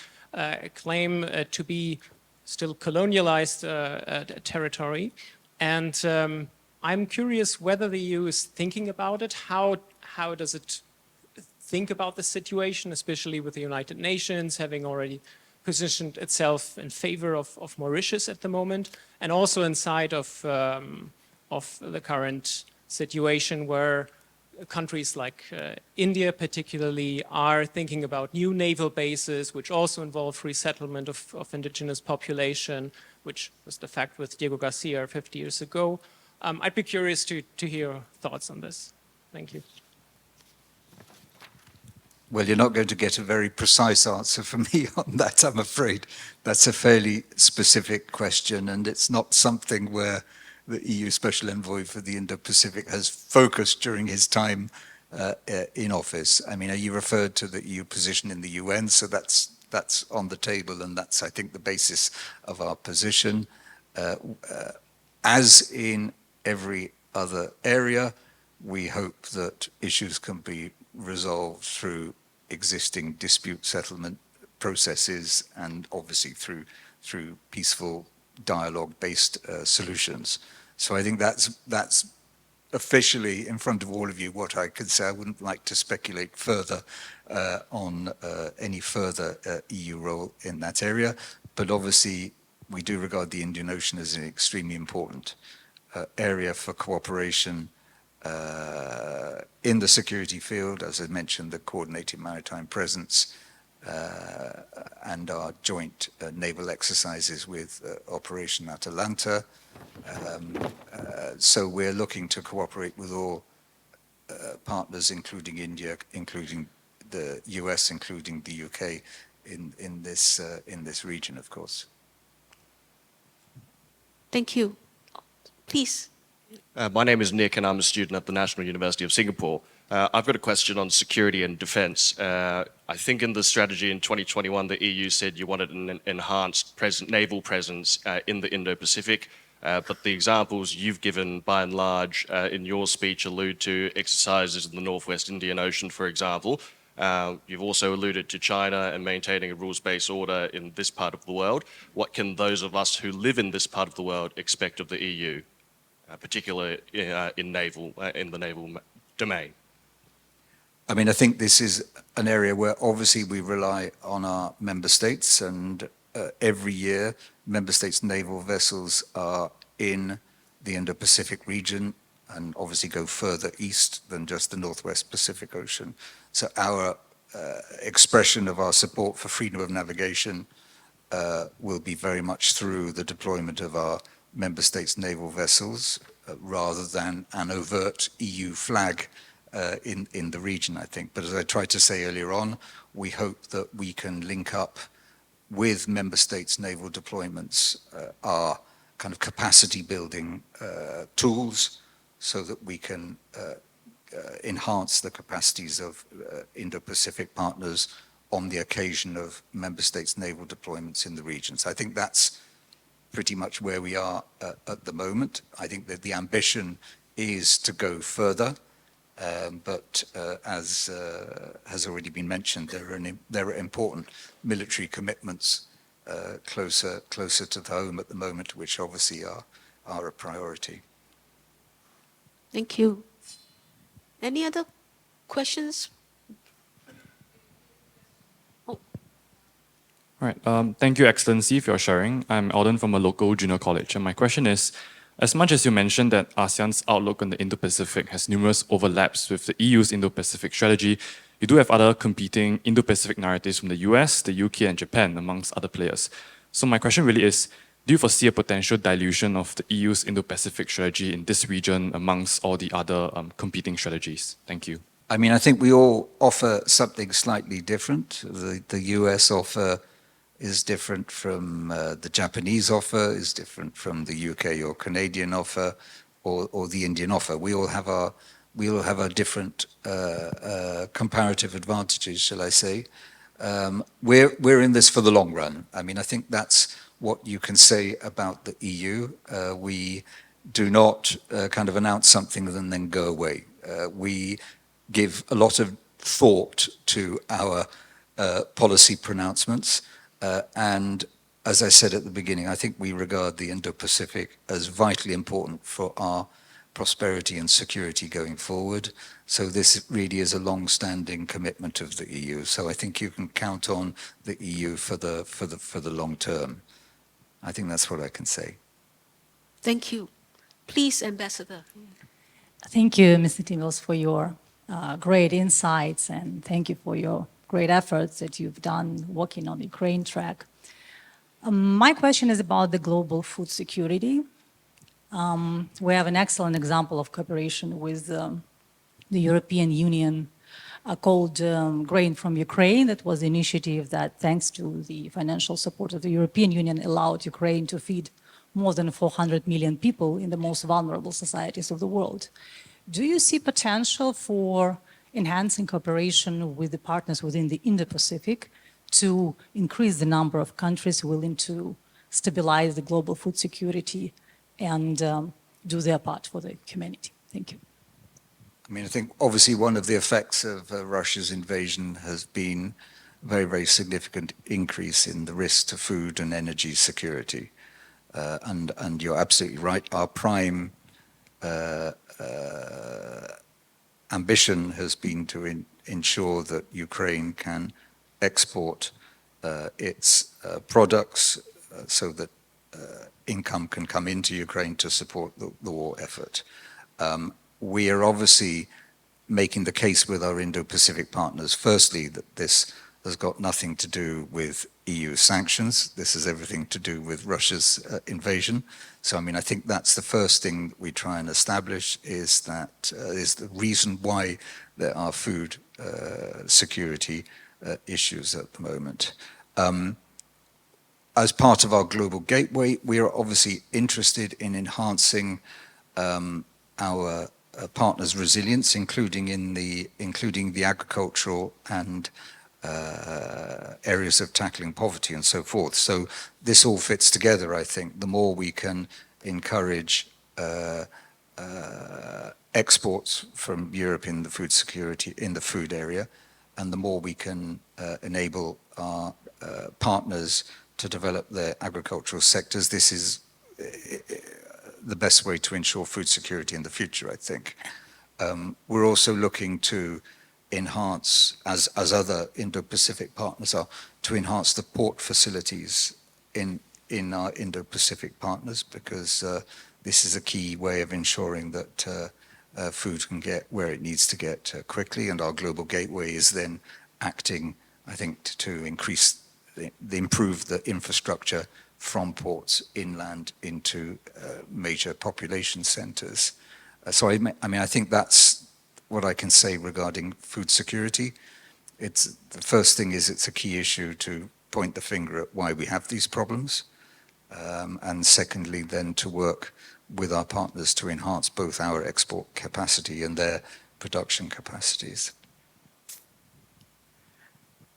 claim to be still colonialized territory. And I'm curious whether the EU is thinking about it. How does it think about the situation, especially with the United Nations having already positioned itself in favor of Mauritius at the moment, and also inside of the current situation where countries like India particularly are thinking about new naval bases, which also involve resettlement of indigenous population, which was the fact with Diego Garcia 50 years ago. I'd be curious to hear your thoughts on this. Thank you. Well, you're not going to get a very precise answer from me on that, I'm afraid. That's a fairly specific question, and it's not something where the EU Special Envoy for the Indo-Pacific has focused during his time in office. I mean, you referred to the EU position in the UN, so that's on the table, and that's, I think, the basis of our position. As in every other area, we hope that issues can be resolved through existing dispute settlement processes and obviously through peaceful dialogue-based solutions. So I think that's officially in front of all of you what I could say. I wouldn't like to speculate further on any further EU role in that area, but obviously we do regard the Indian Ocean as an extremely important area for cooperation in the security field, as I mentioned, the coordinated maritime presence and our joint naval exercises with Operation Atalanta. So we're looking to cooperate with all partners, including India, including the US, including the UK, in this region, of course. Thank you. Please. My name is Nick, and I'm a student at the National University of Singapore. I've got a question on security and defense. I think in the strategy in 2021, the EU said you wanted an enhanced naval presence in the Indo-Pacific, but the examples you've given, by and large, in your speech allude to exercises in the Northwest Indian Ocean, for example. You've also alluded to China and maintaining a rules-based order in this part of the world. What can those of us who live in this part of the world expect of the EU, particularly in the naval domain? I mean, I think this is an area where obviously we rely on our member states, and every year member states' naval vessels are in the Indo-Pacific region and obviously go further east than just the Northwest Pacific Ocean. So our expression of our support for freedom of navigation will be very much through the deployment of our member states' naval vessels rather than an overt EU flag in the region, I think. But as I tried to say earlier on, we hope that we can link up with member states' naval deployments our kind of capacity building tools so that we can enhance the capacities of Indo-Pacific partners on the occasion of member states' naval deployments in the region. So I think that's pretty much where we are at the moment. I think that the ambition is to to but as has already been mentioned, there are important military commitments closer to the home at the moment, which obviously are a priority. Thank you. Any other questions? All right. Thank you, Excellency, for your sharing. I'm Alden from a local junior college, and my question is, as much as you mentioned that ASEAN's outlook on the Indo-Pacific has numerous overlaps with the EU's Indo-Pacific strategy, you do have other competing Indo-Pacific narratives from the US, the UK, and Japan, amongst other players. So my question really is, do you foresee a potential dilution of the EU's Indo-Pacific strategy in this region amongst all the other competing strategies? Thank you. I mean, I think we all offer something slightly different. The US offer is different from the Japanese offer, is different from the UK or Canadian offer, or the Indian offer. We all have our different comparative advantages, shall I say. We're in this for the long run. I mean, I think that's what you can say about the EU. We do not kind of announce something and then go away. We give a lot of thought to our policy pronouncements. And as I said at the beginning, I think we regard the Indo-Pacific as vitally important for our prosperity and security going forward. So this really is a long-standing commitment of the EU. So I think you can count on the EU for the long term. I think that's what I can say. Thank you. Please, Ambassador. Thank you, Mr. Tibbels, for your great insights, and thank you for your great efforts that you've done working on the Ukraine track. My question is about the global food security. We have an excellent example of cooperation with the European Union called Grain from Ukraine. That was the initiative that, thanks to the financial support of the European Union, allowed Ukraine to feed more than 400 million people in the most vulnerable societies of the world. Do you see potential for enhancing cooperation with the partners within the Indo-Pacific to increase the number of countries willing to stabilize the global food security and do their part for the humanity? Thank you. I mean, I think obviously one of the effects of Russia's invasion has been a very, very significant increase in the risk to food and energy security. And you're absolutely right. Our prime ambition has been to ensure that Ukraine can export its products so that income can come into Ukraine to support the war effort. We are obviously making the case with our Indo-Pacific partners, firstly, that this has got nothing to do with EU sanctions. This has everything to do with Russia's invasion. So, I mean, I think that's the first thing we try and establish, is that is the reason why there are food security issues at the moment. As part of our global gateway, we are obviously interested in enhancing our partners' resilience, including the agricultural and areas of tackling poverty and so forth. So this all fits together, I think. The more we can encourage exports from Europe in the food security, in the food area, and the more we can enable our partners to develop their agricultural sectors, this is the best way to ensure food security in the future, I think. We're also looking to enhance, as other Indo-Pacific partners are, to enhance the port facilities in our Indo-Pacific partners, because this is a key way of ensuring that food can get where it needs to get quickly, and our global gateway is then acting, I think, to improve the infrastructure from ports inland into major population centers. So I mean, I think that's what I can say regarding food security. The first thing is it's a key issue to point the finger at why we have these problems. And secondly, then to work with our partners to enhance both our export capacity and their production capacities.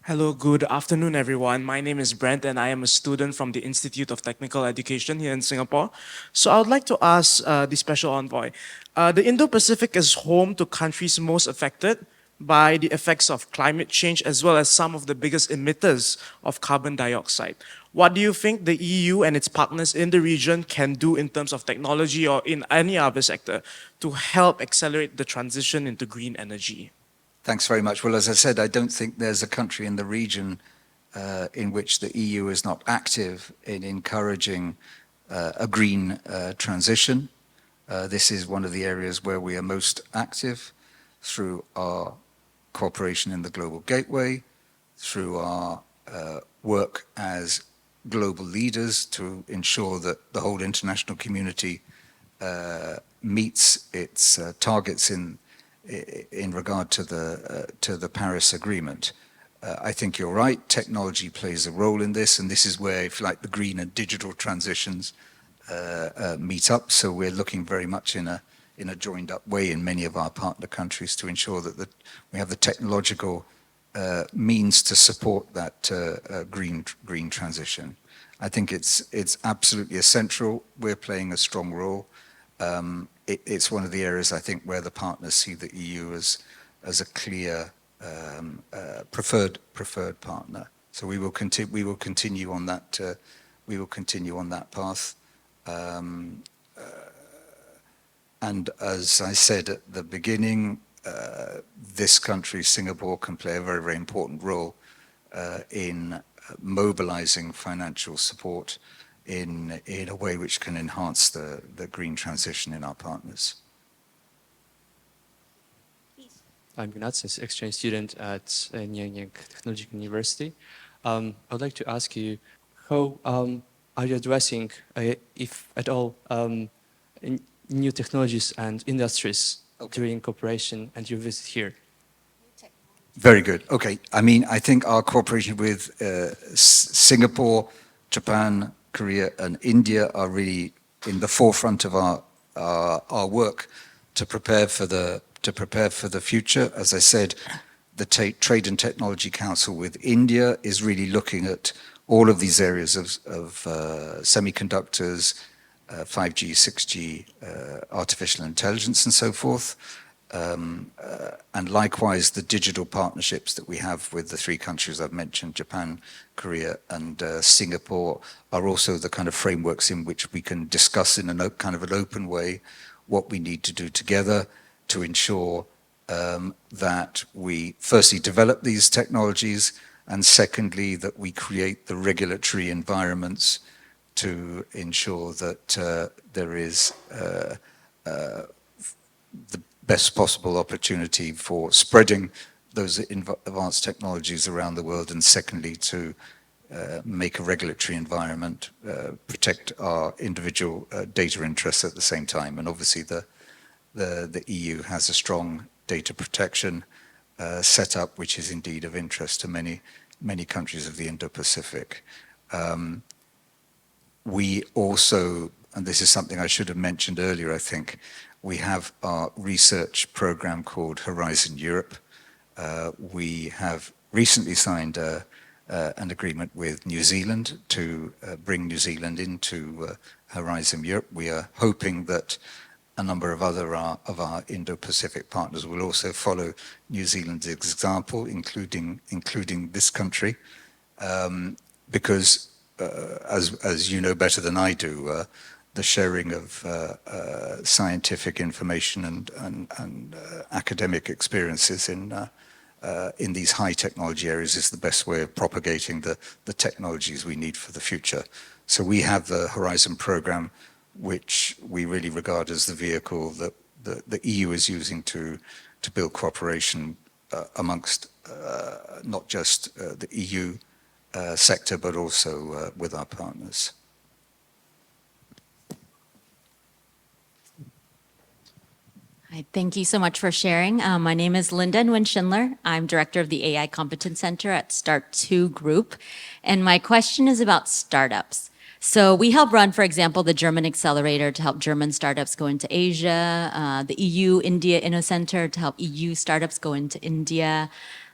Hello, good afternoon, everyone. My name is Brent, and I am a student from the Institute of Technical Education here in Singapore. So I would like to ask the Special Envoy. The Indo-Pacific is home to countries most affected by the effects of climate change, as well as some of the biggest emitters of carbon dioxide. What do you think the EU and its partners in the region can do in terms of technology or in any other sector to help accelerate the transition into green energy? Thanks very much. Well, as I said, I don't think there's a country in the region in which the EU is not active in encouraging a green transition. This is one of the areas where we are most active through our cooperation in the Global Gateway, through our work as global leaders to ensure that the whole international community meets its targets in regard to the Paris Agreement. I think you're right, technology plays a role in this, and this is where, if you like, the green and digital transitions meet up. So we're looking very much in a joined up way in many of our partner countries to ensure that we have the technological means to support that green transition. I think it's absolutely essential. We're playing a strong role. It's one of the areas, I think, where the partners see the EU as a clear preferred partner. So we will continue on that. We will continue on that path. And as I said at the beginning, this country, Singapore, can play a very, very important role in mobilizing financial support in a way which can enhance the green transition in our partners. I'm Ignatius, exchange student at Nanyang Technological University. I would like to ask you, how are you addressing, if at all, new technologies and industries during cooperation and your visit here? Very good. Okay. I mean, I think our cooperation with Singapore, Japan, Korea, and India are really in the forefront of our work to prepare for the future. As I said, the Trade and Technology Council with India is really looking at all of these areas of semiconductors, 5G, 6G, artificial intelligence, and so forth. And likewise, the digital partnerships that we have with the three countries I've mentioned, Japan, Korea, and Singapore, are also the kind of frameworks in which we can discuss in a kind of an open way what we need to do together to ensure that we firstly develop these technologies, and secondly, that we create the regulatory environments to ensure that there is the best possible opportunity for spreading those advanced technologies around the world, and secondly, to make a regulatory environment, protect our individual data interests at the same time. And obviously the EU has a strong data protection setup, which is indeed of interest to many many countries of the Indo-Pacific. We also, and this is something I should have mentioned earlier, I think, we have our research program called Horizon Europe. We have recently signed an agreement with New Zealand to bring New Zealand into Horizon Europe. We are hoping that a number of other of our Indo-Pacific partners will also follow New Zealand's example, including this country, because as you know better than I do, the sharing of scientific information and academic experiences in these high technology areas is the best way of propagating the technologies we need for the future. So we have the Horizon program, which we really regard as the vehicle that the EU is using to build cooperation amongst not just the EU sector, but also with our partners. Hi, thank you so much for sharing. My name is Linda Nguyen-Schindler. I'm director of the AI Competence Center at START2 Group. And my question is about startups. So we help run, for example, the German Accelerator to help German startups go into Asia, the EU-India InnoCenter to help EU startups go into India.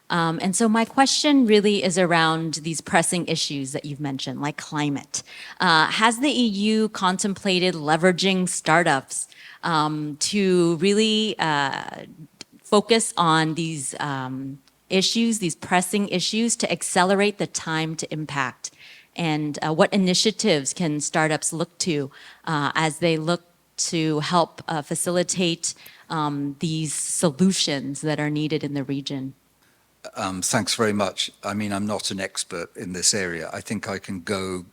And so my question really is around these pressing issues that you've mentioned, like climate. Has the EU contemplated leveraging startups to really focus on these issues, these pressing issues, to accelerate the time to impact? And what initiatives can startups look to as they look to help facilitate these solutions that are needed in the region? Thanks very much. I mean, I'm not an expert in this area. I think I can go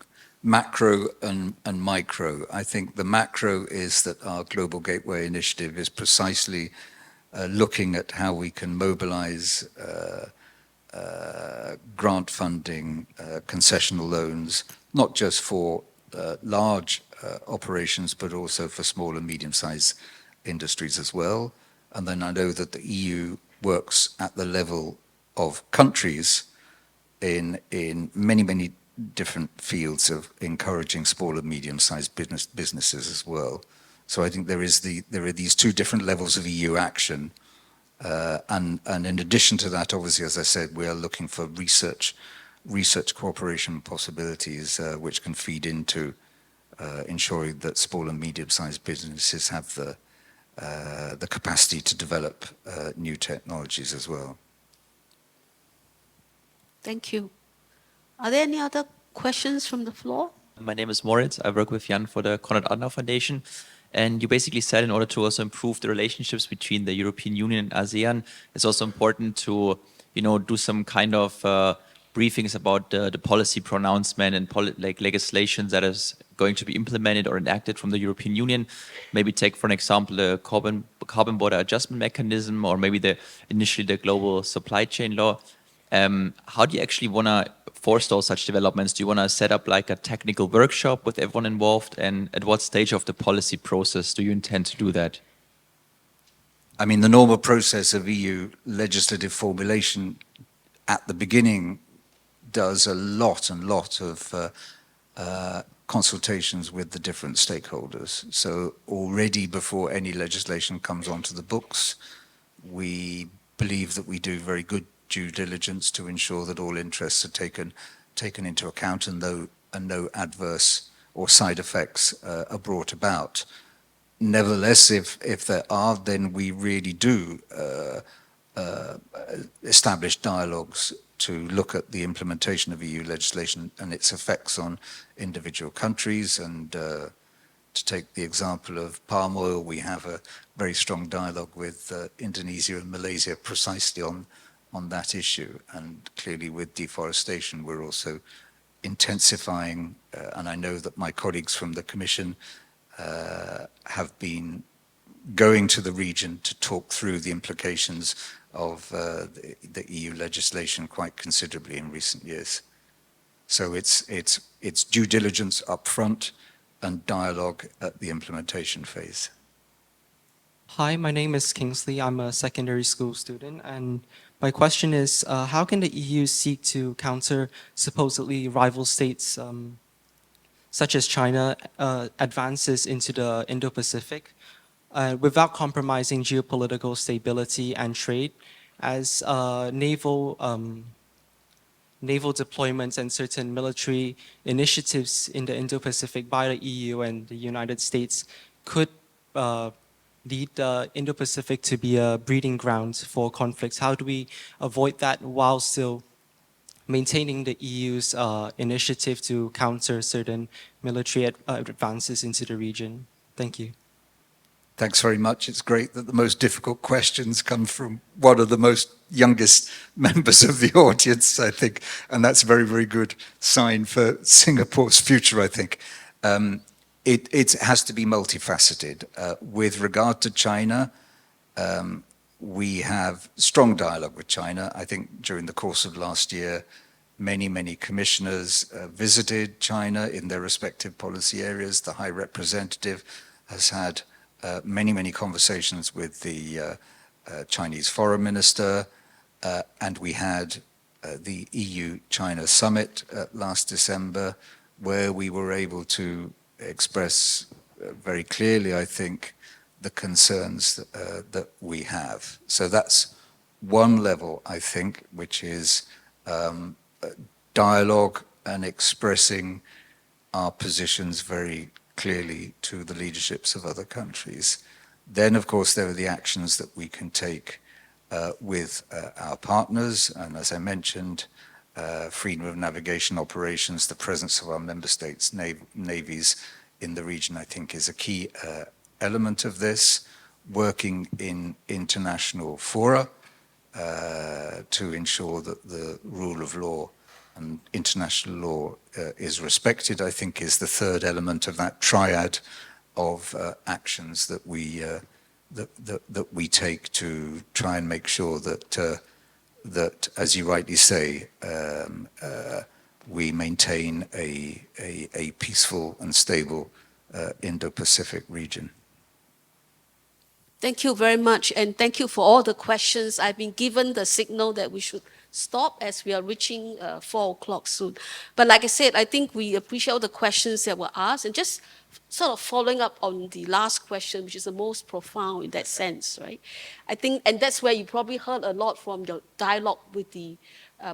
macro and micro. I think the macro is that our Global Gateway Initiative is precisely looking at how we can mobilize grant funding, concessional loans, not just for large operations, but also for small and medium-sized industries as well. And then I know that the EU works at the level of countries in many different fields of encouraging small and medium-sized businesses as well. So I think there are these two different levels of EU action. And in addition to that, obviously, as I said, we are looking for research cooperation possibilities which can feed into ensuring that small and medium-sized businesses have the capacity to develop new technologies as well. Thank you. Are there any other questions from the floor? My name is Moritz. I work with Jan for the Konrad Adenauer Foundation. And you basically said in order to also improve the relationships between the European Union and ASEAN, it's also important to, do some kind of briefings about the policy pronouncement and legislation that is going to be implemented or enacted from the European Union. Maybe take, for an example, the carbon border adjustment mechanism, or maybe initially the global supply chain law. How do you actually want to forestall such developments? Do you want to set up like a technical workshop with everyone involved? And at what stage of the policy process do you intend to do that? I mean, the normal process of EU legislative formulation at the beginning does a lot of consultations with the different stakeholders. So already before any legislation comes onto the books, we believe that we do very good due diligence to ensure that all interests are taken into account and no adverse or side effects are brought about. Nevertheless, if there are, then we really do establish dialogues to look at the implementation of EU legislation and its effects on individual countries. And to take the example of palm oil, we have a very strong dialogue with Indonesia and Malaysia precisely on that issue. And clearly with deforestation, we're also intensifying, and I know that my colleagues from the Commission have been going to the region to talk through the implications of the EU legislation quite considerably in recent years. So it's due diligence up front and dialogue at the implementation phase. Hi, my name is Kingsley. I'm a secondary school student, and My question is, how can the EU seek to counter supposedly rival states such as China advances into the Indo-Pacific without compromising geopolitical stability and trade, as naval deployments and certain military initiatives in the Indo-Pacific by the EU and the United States could lead the Indo-Pacific to be a breeding ground for conflicts? How do we avoid that while still maintaining the EU's initiative to counter certain military advances into the region? Thank you. Thanks very much. It's great that the most difficult questions come from one of the most youngest members of the audience, I think, and that's a very, very good sign for Singapore's future, I think. It has to be multifaceted. With regard to China, we have strong dialogue with China. I think during the course of last year, many commissioners visited China in their respective policy areas. The High Representative has had many conversations with the Chinese Foreign Minister, and we had the EU-China Summit last December, where we were able to express very clearly, I think, the concerns that we have. So that's one level, I think, which is dialogue and expressing our positions very clearly to the leaderships of other countries. Then, of course, there are the actions that we can take with our partners, and as I mentioned, freedom of navigation operations, the presence of our member states' navies in the region, I think, is a key element of this. Working in international fora to ensure that the rule of law and international law is respected, I think, is the third element of that triad of actions that we take to try and make sure that that, as you rightly say, we maintain a peaceful and stable Indo-Pacific region. Thank you very much, and thank you for all the questions. I've been given the signal that we should stop as we are reaching 4 o'clock soon. But like I said, I think we appreciate all the questions that were asked, and just sort of following up on the last question, which is the most profound in that sense, right? I think, and that's where you probably heard a lot from your dialogue with the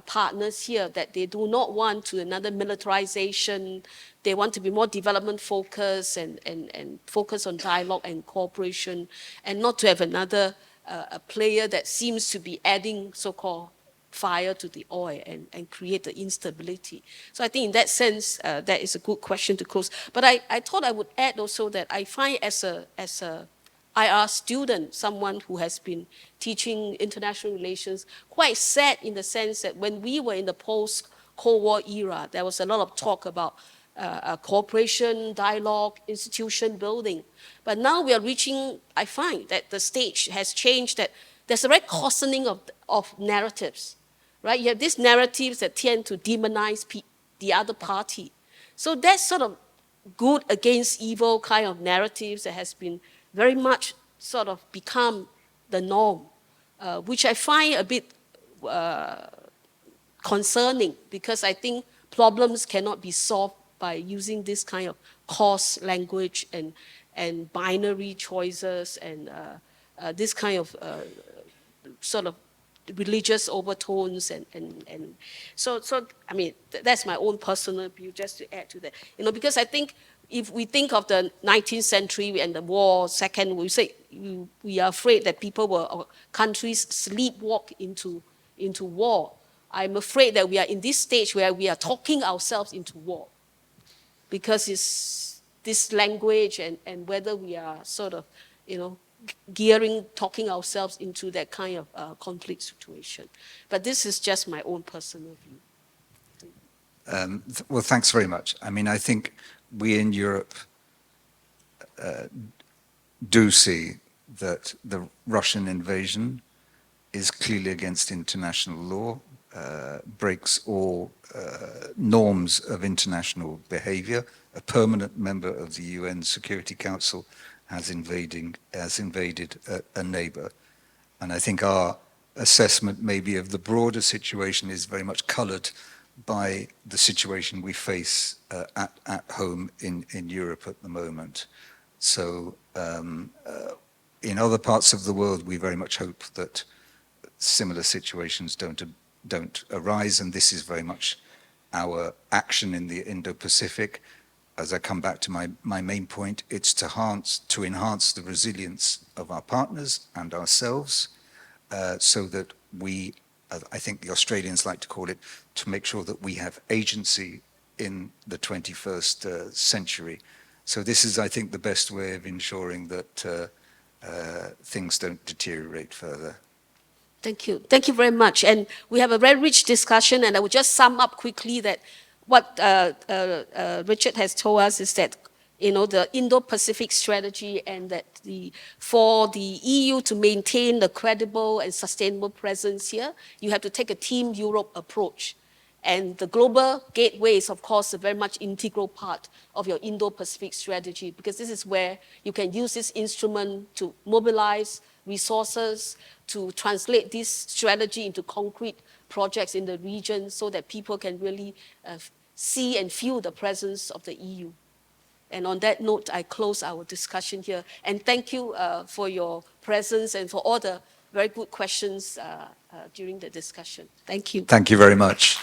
partners here, that they do not want to another militarization. They want to be more development focused and focus on dialogue and cooperation, and not to have another a player that seems to be adding so-called fire to the oil and create the instability. So I think in that sense, that is a good question to close. But I thought I would add also that I find as a IR student, someone who has been teaching international relations, quite sad in the sense that when we were in the post-Cold War era, there was a lot of talk about cooperation, dialogue, institution building. But now we are reaching, I find that the stage has changed, that there's a very coarsening of narratives, right? You have these narratives that tend to demonize the other party. So that's sort of good against evil kind of narratives that has been very much sort of become the norm, which I find a bit concerning, because I think problems cannot be solved by using this kind of coarse language and binary choices and this kind of sort of religious overtones and so I mean that's my own personal view, just to add to that, because I think if we think of the 19th century and the war, second, we say we are afraid that countries sleepwalk into war. I'm afraid that we are in this stage where we are talking ourselves into war, because it's this language and whether we are sort of, talking ourselves into that kind of conflict situation. But this is just my own personal view. Well, thanks very much. I mean, I think we in Europe do see that the Russian invasion is clearly against international law, breaks all norms of international behavior. A permanent member of the UN Security Council has invaded a neighbor. And I think our assessment maybe of the broader situation is very much colored by the situation we face at home in Europe at the moment. So in other parts of the world, we very much hope that similar situations don't arise, and this is very much our action in the Indo-Pacific. As I come back to my main point, it's to enhance the resilience of our partners and ourselves, so that we, I think the Australians like to call it, to make sure that we have agency in the 21st century. So this is, I think, the best way of ensuring that things don't deteriorate further. Thank you. Thank you very much. And we have a very rich discussion, and I will just sum up quickly that what Richard has told us is that, you know, the Indo-Pacific strategy, and that for the EU to maintain the credible and sustainable presence here, you have to take a Team Europe approach. And the global gateway is, of course, a very much integral part of your Indo-Pacific strategy, because this is where you can use this instrument to mobilize resources, to translate this strategy into concrete projects in the region so that people can really see and feel the presence of the EU. And on that note, I close our discussion here. And thank you for your presence and for all the very good questions during the discussion. Thank you. Thank you very much.